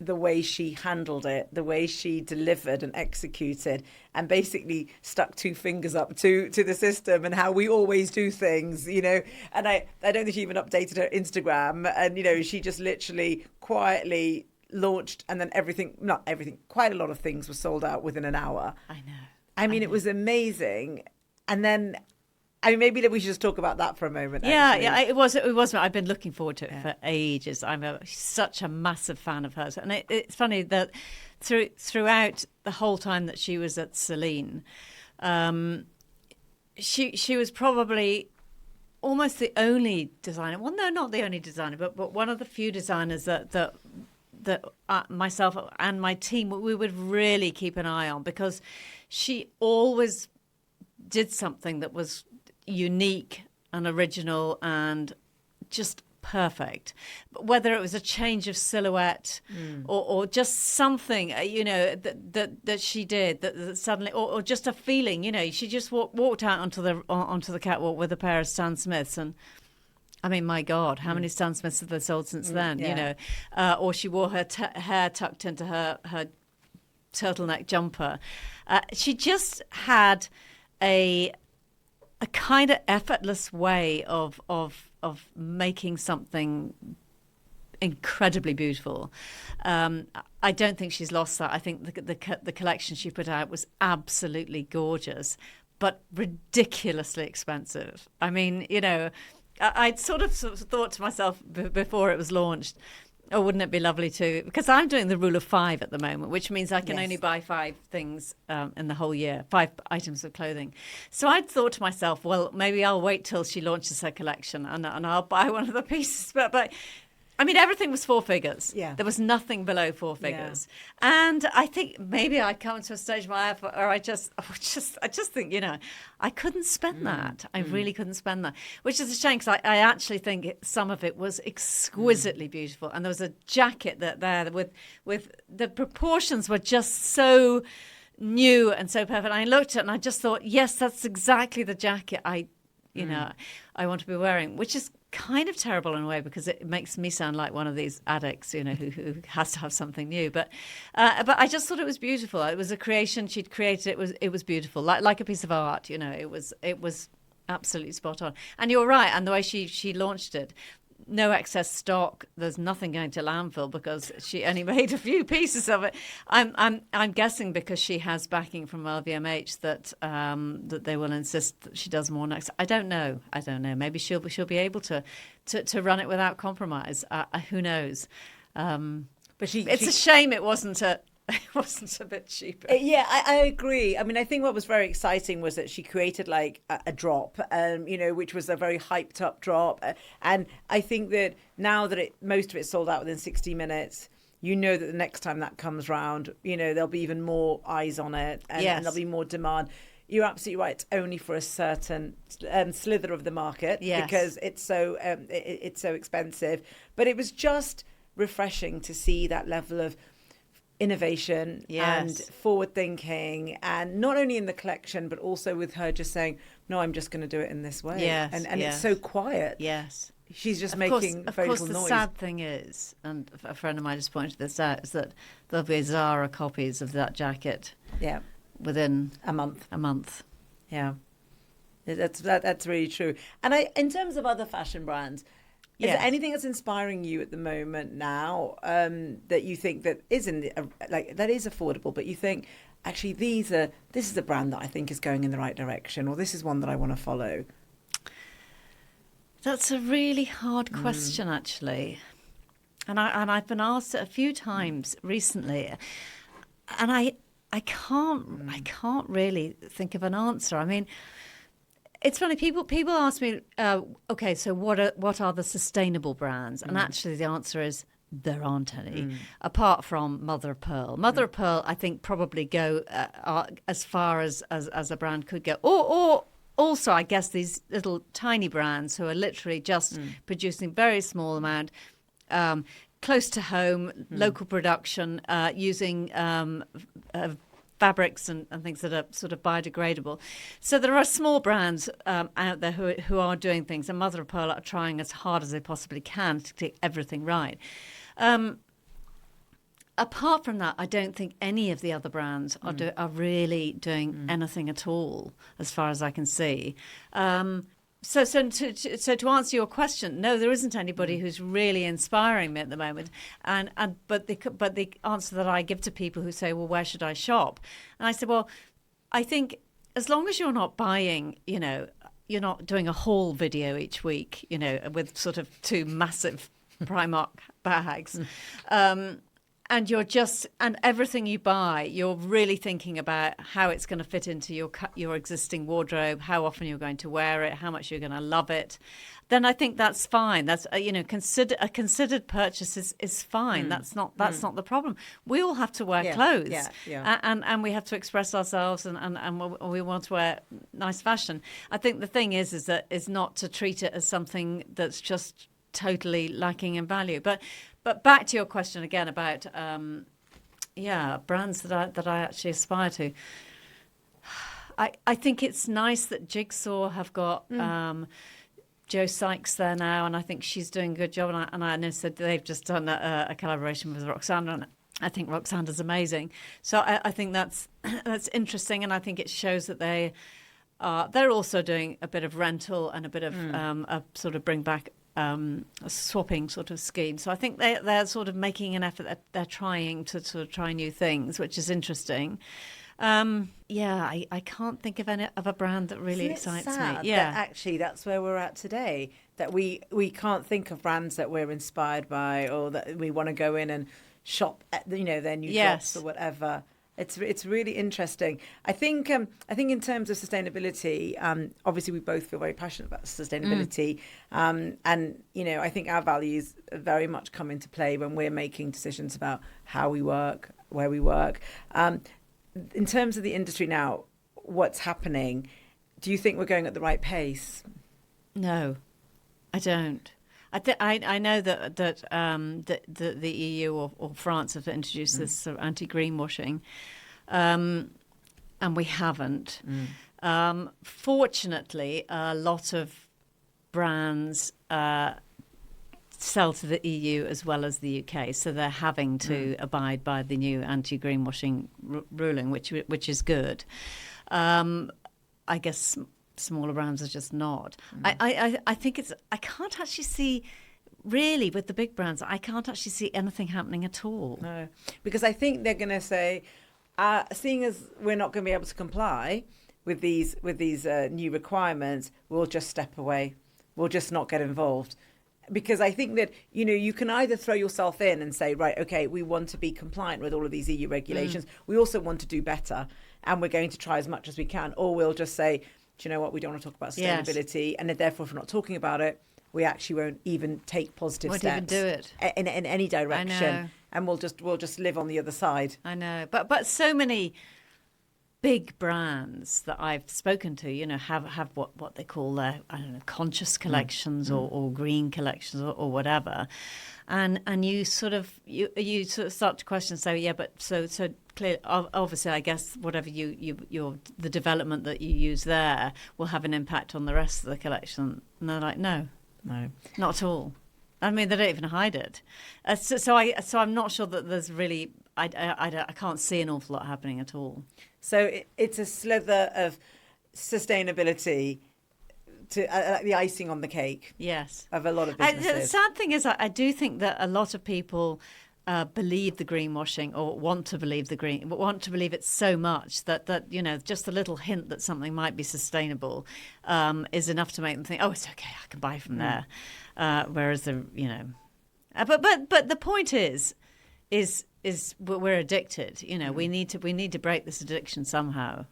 the way she handled it, the way she delivered and executed, and basically stuck two fingers up to the system and how we always do things, you know. And I don't think she even updated her Instagram, and, you know, she just literally quietly launched, and then quite a lot of things were sold out within an hour. I mean, it was amazing. And then, I mean, maybe we should just talk about that for a moment. It was. I've been looking forward to it for ages. I'm such a massive fan of hers, and it's funny that throughout the whole time that she was at Celine, she was probably almost the only designer. Well, no, not the only designer, but one of the few designers that myself and my team we would really keep an eye on, because she always did something that was unique and original and just perfect. Whether it was a change of silhouette or just something, you know, that she did that suddenly, or just a feeling, you know, she just walked out onto the catwalk with a pair of Stan Smiths, and I mean, my God, how many Stan Smiths have they sold since then? Yeah. You know, or she wore her hair tucked into her turtleneck jumper. She just had a kind of effortless way of making something incredibly beautiful. I don't think she's lost that. I think the collection she put out was absolutely gorgeous, but ridiculously expensive. I mean, you know, I'd sort of thought to myself before it was launched, oh, wouldn't it be lovely to... Because I'm doing the rule of 5 at the moment, which means I can only buy 5 things in the whole year, 5 items of clothing. So I'd thought to myself, well, maybe I'll wait till she launches her collection and I'll buy one of the pieces. But I mean, everything was 4 figures. Yeah. There was nothing below 4 figures. Yeah. And I think maybe I'd come to a stage in my life where I just think, you know, I couldn't spend that. I really couldn't spend that, which is a shame, because I actually think some of it was exquisitely beautiful. And there was a jacket there with the proportions were just so new and so perfect. And I looked at it and I just thought, yes, that's exactly the jacket I want to be wearing, which is kind of terrible in a way, because it makes me sound like one of these addicts, you know, who has to have something new. But I just thought it was beautiful. It was a creation she'd created. It was beautiful, like a piece of art. You know, it was absolutely spot on. And you're right. And the way she launched it, no excess stock. There's nothing going to landfill because she only made a few pieces of it. I'm guessing because she has backing from LVMH that they will insist that she does more next. I don't know. Maybe she'll be able to run it without compromise. Who knows? But it's a shame it wasn't a bit cheaper. Yeah, I agree. I mean, I think what was very exciting was that she created like a drop, you know, which was a very hyped up drop. And I think that now that most of it sold out within 60 minutes, you know that the next time that comes round, you know, there'll be even more eyes on it and there'll be more demand. You're absolutely right. It's only for a certain slither of the market because it's so expensive. But it was just refreshing to see that level of innovation and forward thinking, and not only in the collection but also with her just saying, no, I'm just going to do it in this way. And it's so quiet. She's just making very little noise. Of course, the sad thing is, and a friend of mine just pointed this out, is that there'll be Zara copies of that jacket within a month. That's really true. And in terms of other fashion brands, is there anything that's inspiring you at the moment now that you think that that is affordable, but you think actually this is a brand that I think is going in the right direction, or this is one that I want to follow? That's a really hard question, actually, and I've been asked it a few times recently, and I can't really think of an answer. I mean, it's funny. People ask me, okay, so what are the sustainable brands? And actually, the answer is there aren't any, apart from Mother of Pearl. Mother of Pearl, I think, probably go as far as a brand could go. Or also, I guess, these little tiny brands who are literally just producing very small amount, close to home, local production, using fabrics and things that are sort of biodegradable. So there are small brands out there who are doing things, and Mother of Pearl are trying as hard as they possibly can to get everything right. Apart from that, I don't think any of the other brands are really doing anything at all, as far as I can see. So to answer your question, no, there isn't anybody who's really inspiring me at the moment. But the answer that I give to people who say, well, where should I shop? And I say, well, I think as long as you're not buying, you know, you're not doing a haul video each week, you know, with sort of 2 massive Primark bags, And and everything you buy, you're really thinking about how it's going to fit into your existing wardrobe, how often you're going to wear it, how much you're going to love it. Then I think that's fine. That's a considered purchase is fine. That's not the problem. We all have to wear clothes, and we have to express ourselves, and we want to wear nice fashion. I think the thing is not to treat it as something that's just totally lacking in value. But back to your question again about brands that I actually aspire to. I think it's nice that Jigsaw have got Jo Sykes there now, and I think she's doing a good job. And I know said they've just done a collaboration with Roxanne, and I think Roxanne is amazing. So I think that's interesting, and I think it shows that they're also doing a bit of rental and a bit of a sort of bring back a swapping sort of scheme. So I think they're sort of making an effort. They're trying to sort of try new things, which is interesting. I can't think of any of a brand that really excites me. Yeah, actually, that's where we're at today. That we can't think of brands that we're inspired by, or that we want to go in and shop at, their new drops or whatever. It's really interesting. I think in terms of sustainability, obviously we both feel very passionate about sustainability, and I think our values very much come into play when we're making decisions about how we work, where we work. In terms of the industry now, what's happening? Do you think we're going at the right pace? No, I don't. I know that the EU or France have introduced this sort of anti-greenwashing, and we haven't. Fortunately, a lot of brands sell to the EU as well as the UK, so they're having to abide by the new anti-greenwashing ruling, which is good. I guess smaller brands are just not. I think I can't actually see, really, with the big brands, I can't actually see anything happening at all. No, because I think they're going to say, seeing as we're not going to be able to comply with these new requirements, we'll just step away. We'll just not get involved. Because I think that, you can either throw yourself in and say, right, okay, we want to be compliant with all of these EU regulations. We also want to do better, and we're going to try as much as we can. Or we'll just say, do you know what, we don't want to talk about sustainability. And therefore, if we're not talking about it, we actually won't even take positive steps. Won't even do it. In any direction. I know. And we'll just live on the other side. I know. But so many big brands that I've spoken to, have what they call their, conscious collections or green collections or whatever, and you sort of start to question. So but so clearly, obviously, I guess whatever the development that you use there will have an impact on the rest of the collection. And they're like, no, not at all. I mean, they don't even hide it. So I'm not sure that there's really. I can't see an awful lot happening at all. So it's a slither of sustainability to the icing on the cake. Yes, of a lot of businesses. The sad thing is, I do think that a lot of people believe the greenwashing, or want to believe it so much that just a little hint that something might be sustainable is enough to make them think, oh, it's okay, I can buy from there. Whereas but the point is we're addicted. We need to break this addiction somehow,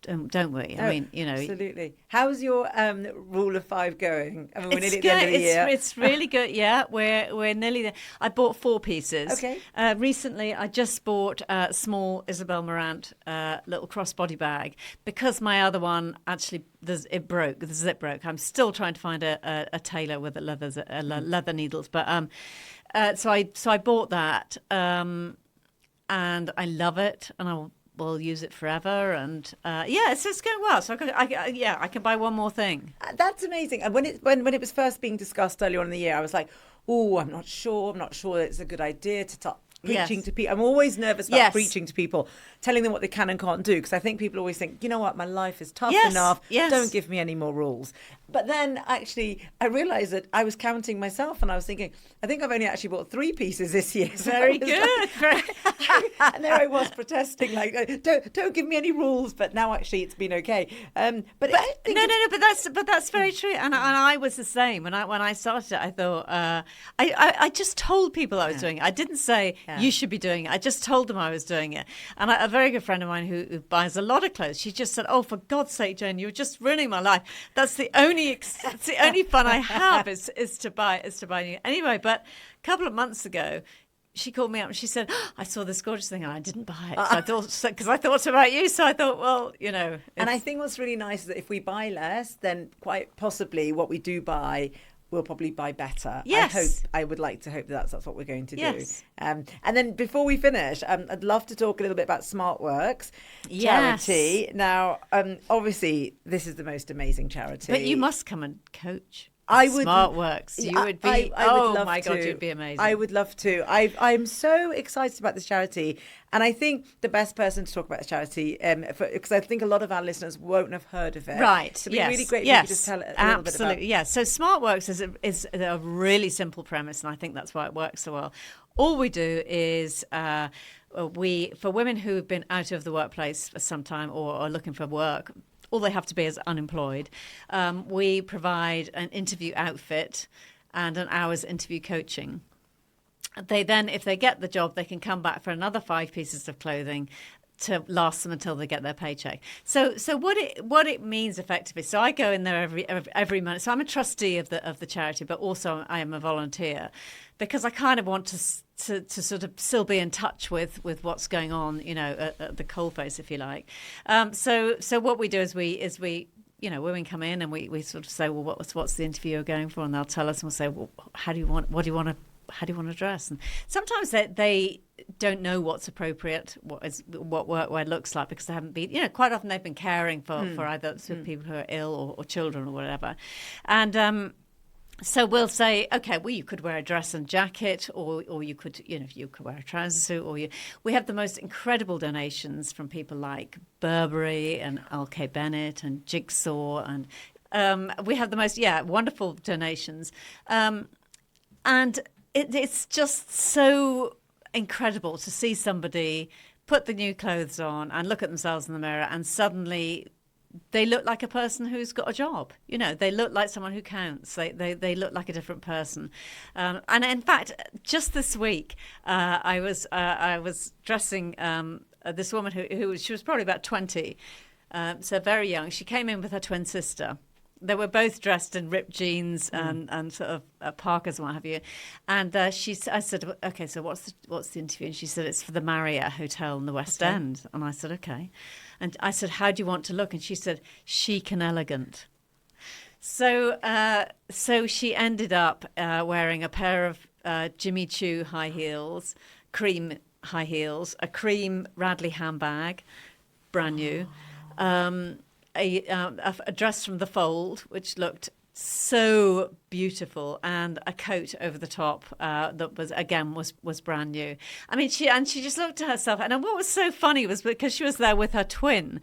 don't we? I mean, absolutely. How's your rule of 5 going? I mean, we're nearly at the end of the year. It's really good. Yeah, we're nearly there. I bought 4 pieces. Okay. Recently, I just bought a small Isabel Marant little crossbody bag, because my other one actually the zip broke. I'm still trying to find a tailor with leather needles, but so I bought that, and I love it, and we'll use it forever, and it's going well. So I can buy one more thing. That's amazing. And when it was first being discussed earlier on in the year, I was like, oh, I'm not sure it's a good idea to start preaching to people. I'm always nervous about preaching to people, telling them what they can and can't do, because I think people always think, you know what, my life is tough enough. Yes. Don't give me any more rules. But then actually I realised that I was counting myself, and I was thinking, I think I've only actually bought 3 pieces this year. So very good. And there I was protesting, like, don't give me any rules. But now actually it's been okay. But that's very true. And I was the same. When I started it, I thought I just told people I was doing it. I didn't say You should be doing it. I just told them I was doing it. And a very good friend of mine who buys a lot of clothes, she just said, oh, for God's sake, Jane, you're just ruining my life. That's the only fun I have is to buy new. Anyway, but a couple of months ago, she called me up and she said, oh, I saw this gorgeous thing and I didn't buy it. So I thought, because I thought about you. So I thought, well, And I think what's really nice is that if we buy less, then quite possibly what we do buy, we'll probably buy better. Yes. I would like to hope that's what we're going to do. Yes. And then before we finish, I'd love to talk a little bit about SmartWorks charity. Now, obviously, this is the most amazing charity. But you must come and coach. I would. SmartWorks. You would be. I would love my to. God, you'd be amazing. I would love to. I'm so excited about this charity, and I think the best person to talk about this charity, because I think a lot of our listeners won't have heard of it. Right. So it'd be really great if you could just tell it a little bit about. Absolutely. Yeah. So SmartWorks is a really simple premise, and I think that's why it works so well. All we do is. For women who have been out of the workplace for some time or are looking for work, all they have to be is unemployed. We provide an interview outfit and an hour's interview coaching. They then, if they get the job, they can come back for another 5 pieces of clothing to last them until they get their paycheck. So what it means effectively. So I go in there every month. So I'm a trustee of the charity, but also I am a volunteer, because I kind of want to sort of still be in touch with what's going on, at the coalface, if you like. So what we do is we women come in and we sort of say, well, what's the interview you're going for, and they'll tell us, and we'll say, well, how do you want to dress? And sometimes they don't know what's appropriate, what workwear looks like, because they haven't been, quite often they've been caring for either people who are ill or children or whatever. And so we'll say, okay, well, you could wear a dress and jacket, or you could, you could wear a trouser suit, we have the most incredible donations from people like Burberry and LK Bennett and Jigsaw, and we have the most, wonderful donations. And it's just so incredible to see somebody put the new clothes on and look at themselves in the mirror, and suddenly they look like a person who's got a job. They look like someone who counts. They look like a different person. And in fact, just this week, I was dressing this woman who she was probably about 20, so very young. She came in with her twin sister. They were both dressed in ripped jeans and sort of parkas and what have you. And I said, okay, so what's the interview? And she said, it's for the Marriott Hotel in the West End. And I said, okay. And I said, how do you want to look? And she said, chic and elegant. So she ended up wearing a pair of Jimmy Choo high heels, cream high heels, a cream Radley handbag, brand new, a dress from The Fold, which looked so beautiful, and a coat over the top that was brand new. I mean, she just looked at herself, and what was so funny was because she was there with her twin.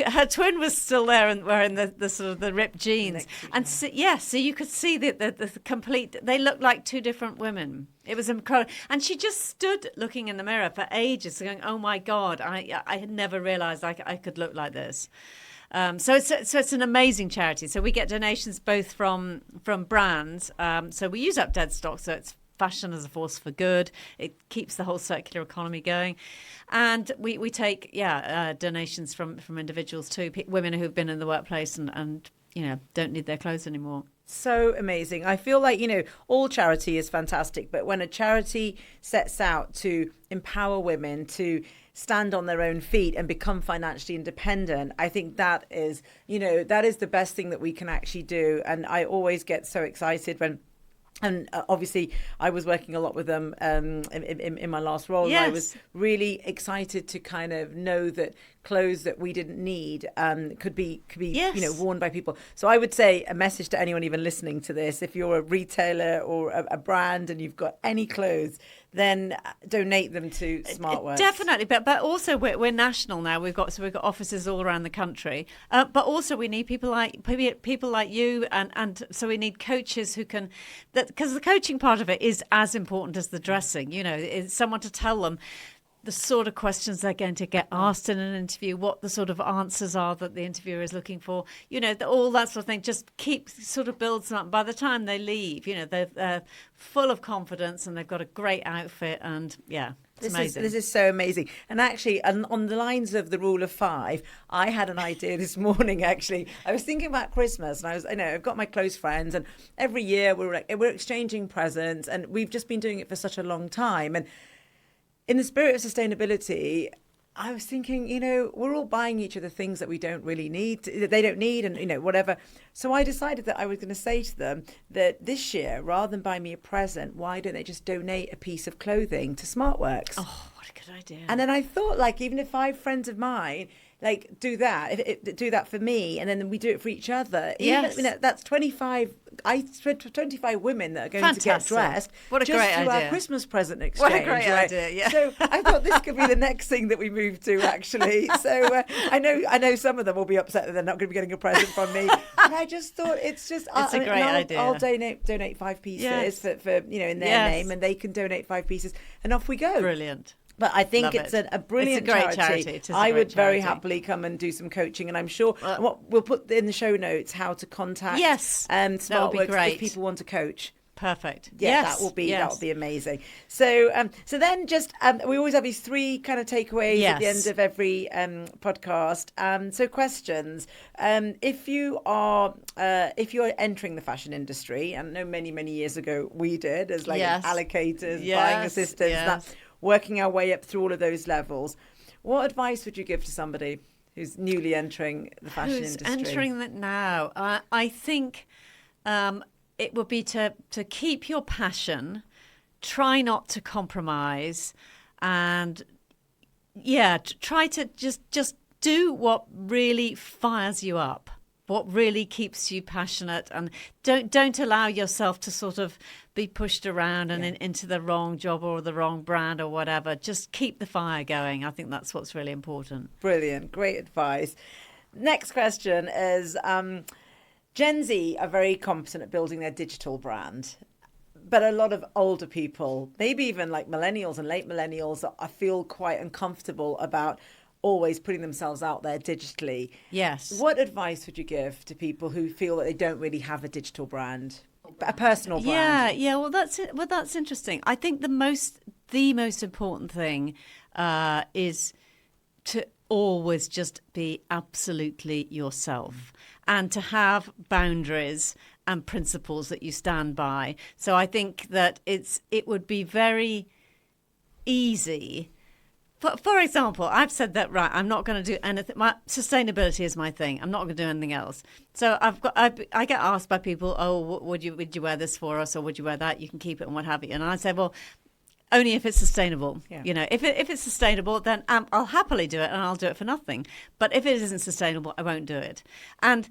Her twin was still there and wearing the sort of the ripped jeans, and so you could see the complete. They looked like two different women. It was incredible, and she just stood looking in the mirror for ages, going, "Oh my God, I had never realised I could look like this." So it's an amazing charity. So we get donations both from brands. So we use up dead stock. So it's fashion as a force for good. It keeps the whole circular economy going. And we take donations from individuals too, women who've been in the workplace and don't need their clothes anymore. So amazing. I feel like, all charity is fantastic, but when a charity sets out to empower women to stand on their own feet and become financially independent, I think that is the best thing that we can actually do. And I always get so excited when, and obviously I was working a lot with them in my last role. Yes. And I was really excited to kind of know that clothes that we didn't need could be yes. Worn by people. So I would say a message to anyone even listening to this: if you're a retailer or a brand and you've got any clothes, then donate them to SmartWorks. Definitely, but also we're national now. We've got offices all around the country, but also we need people like you, and so we need coaches who can, because the coaching part of it is as important as the dressing. It's someone to tell them the sort of questions they're going to get asked in an interview, what the sort of answers are that the interviewer is looking for, all that sort of thing. Just builds them up. By the time they leave, they're full of confidence and they've got a great outfit, and This is so amazing. And actually, on the lines of the rule of 5, I had an idea this morning, actually. I was thinking about Christmas, and I've got my close friends, and every year we're exchanging presents, and we've just been doing it for such a long time. And in the spirit of sustainability, I was thinking, we're all buying each other things that we don't really need, that they don't need, and, whatever. So I decided that I was going to say to them that this year, rather than buy me a present, why don't they just donate a piece of clothing to SmartWorks? Oh, what a good idea. And then I thought, even if 5 friends of mine, do that, do that for me, and then we do it for each other. Yes. That's 25 women that are going to get dressed. What a just great to idea. Our Christmas present exchange. What a great idea, yeah. So I thought this could be the next thing that we move to, actually. So I know some of them will be upset that they're not going to be getting a present from me. But I just thought it's a great idea. I'll donate 5 pieces for in their name, and they can donate 5 pieces, and off we go. Brilliant. But I think it's a brilliant charity. I would very happily come and do some coaching, and I'm sure we'll put in the show notes how to contact SmartWorks if people want to coach. Perfect. Yeah, that will be amazing. So then just we always have these 3 kind of takeaways at the end of every podcast. So questions. If you're entering the fashion industry, and I know many years ago we did as allocators, buying assistants, working our way up through all of those levels. What advice would you give to somebody who's newly entering the fashion industry? Entering that now? I think it would be to keep your passion, try not to compromise, and try to just do what really fires you up, what really keeps you passionate, and don't allow yourself to sort of be pushed around and into the wrong job or the wrong brand or whatever. Just keep the fire going. I think that's what's really important. Brilliant. Great advice. Next question is, Gen Z are very competent at building their digital brand. But a lot of older people, maybe even like millennials and late millennials, I feel quite uncomfortable about always putting themselves out there digitally. Yes. What advice would you give to people who feel that they don't really have a digital brand, a personal brand? Yeah. Well, that's interesting. I think the most important thing is to always just be absolutely yourself, and to have boundaries and principles that you stand by. So I think that it would be very easy. For example, I've said that, right, I'm not going to do anything. Sustainability is my thing. I'm not going to do anything else. So I get asked by people, would you wear this for us, or would you wear that? You can keep it and what have you. And I say, well, only if it's sustainable. Yeah. If it's sustainable, then I'll happily do it, and I'll do it for nothing. But if it isn't sustainable, I won't do it. And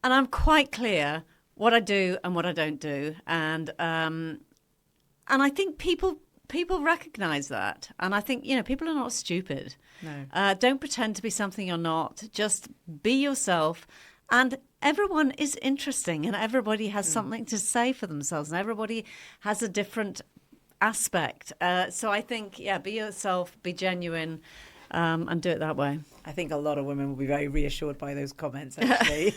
I'm quite clear what I do and what I don't do. And I think people recognise that. And I think, people are not stupid. No. Don't pretend to be something you're not. Just be yourself. And everyone is interesting, and everybody has something to say for themselves, and everybody has a different aspect. So I think, be yourself, be genuine, and do it that way. I think a lot of women will be very reassured by those comments, actually.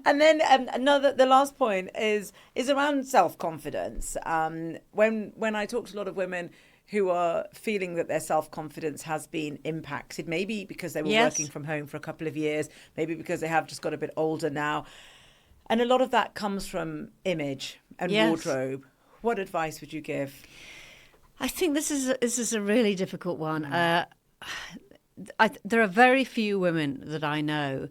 And then the last point is around self-confidence. When I talk to a lot of women who are feeling that their self-confidence has been impacted, maybe because they were working from home for a couple of years, maybe because they have just got a bit older now. And a lot of that comes from image and wardrobe. What advice would you give? I think this is a really difficult one. There are very few women that I know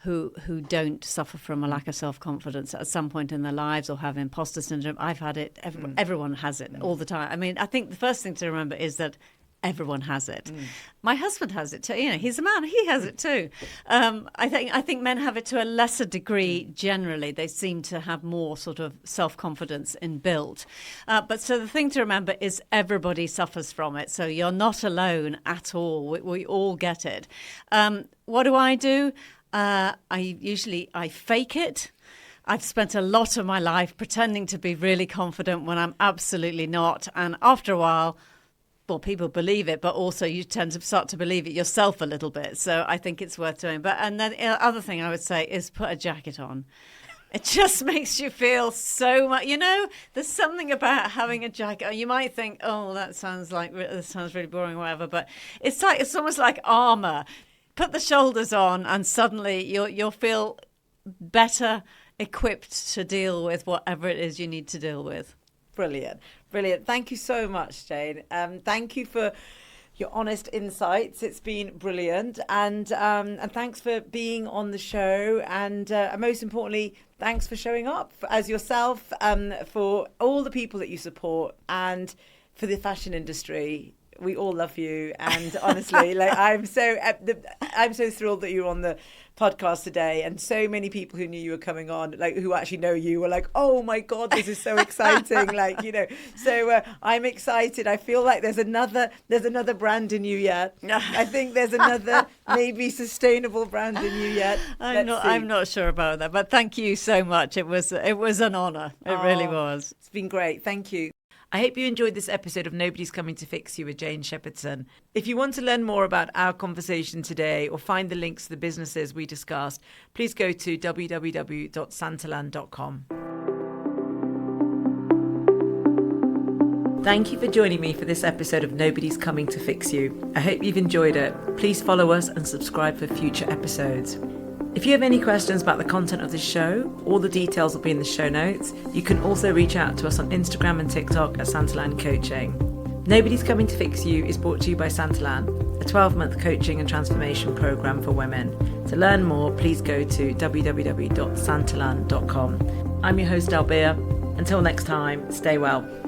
who don't suffer from a lack of self-confidence at some point in their lives, or have imposter syndrome. I've had it. Everyone has it all the time. I mean, I think the first thing to remember is that everyone has it. My husband has it too. He's a man. He has it too. I think men have it to a lesser degree. Generally, they seem to have more sort of self-confidence inbuilt. But so the thing to remember is everybody suffers from it. So you're not alone at all. We all get it. What do? I fake it. I've spent a lot of my life pretending to be really confident when I'm absolutely not. And after a while, well, people believe it, but also you tend to start to believe it yourself a little bit. So I think it's worth doing. And then the other thing I would say is put a jacket on. It just makes you feel so much, there's something about having a jacket. You might think, oh, that sounds really boring or whatever, but it's almost like armor. Put the shoulders on and suddenly you'll feel better equipped to deal with whatever it is you need to deal with. Brilliant. Thank you so much, Jane. Thank you for your honest insights. It's been brilliant, and thanks for being on the show, and most importantly, thanks for showing up as yourself, for all the people that you support, and for the fashion industry. We all love you, and honestly, I'm so thrilled that you're on the podcast today, and so many people who knew you were coming on, who actually know you, were like, oh my god, this is so exciting. So I'm excited. I feel like there's another brand in you yet. I think there's another maybe sustainable brand in you yet. I'm not sure about that, but thank you so much. It was an honor. It really was. It's been great. Thank you. I hope you enjoyed this episode of Nobody's Coming to Fix You with Jane Shepherdson. If you want to learn more about our conversation today or find the links to the businesses we discussed, please go to www.santaland.com. Thank you for joining me for this episode of Nobody's Coming to Fix You. I hope you've enjoyed it. Please follow us and subscribe for future episodes. If you have any questions about the content of this show, all the details will be in the show notes. You can also reach out to us on Instagram and TikTok at Santaland Coaching. Nobody's Coming to Fix You is brought to you by Santaland, a 12-month coaching and transformation program for women. To learn more, please go to www.santaland.com. I'm your host, Dalbir. Until next time, stay well.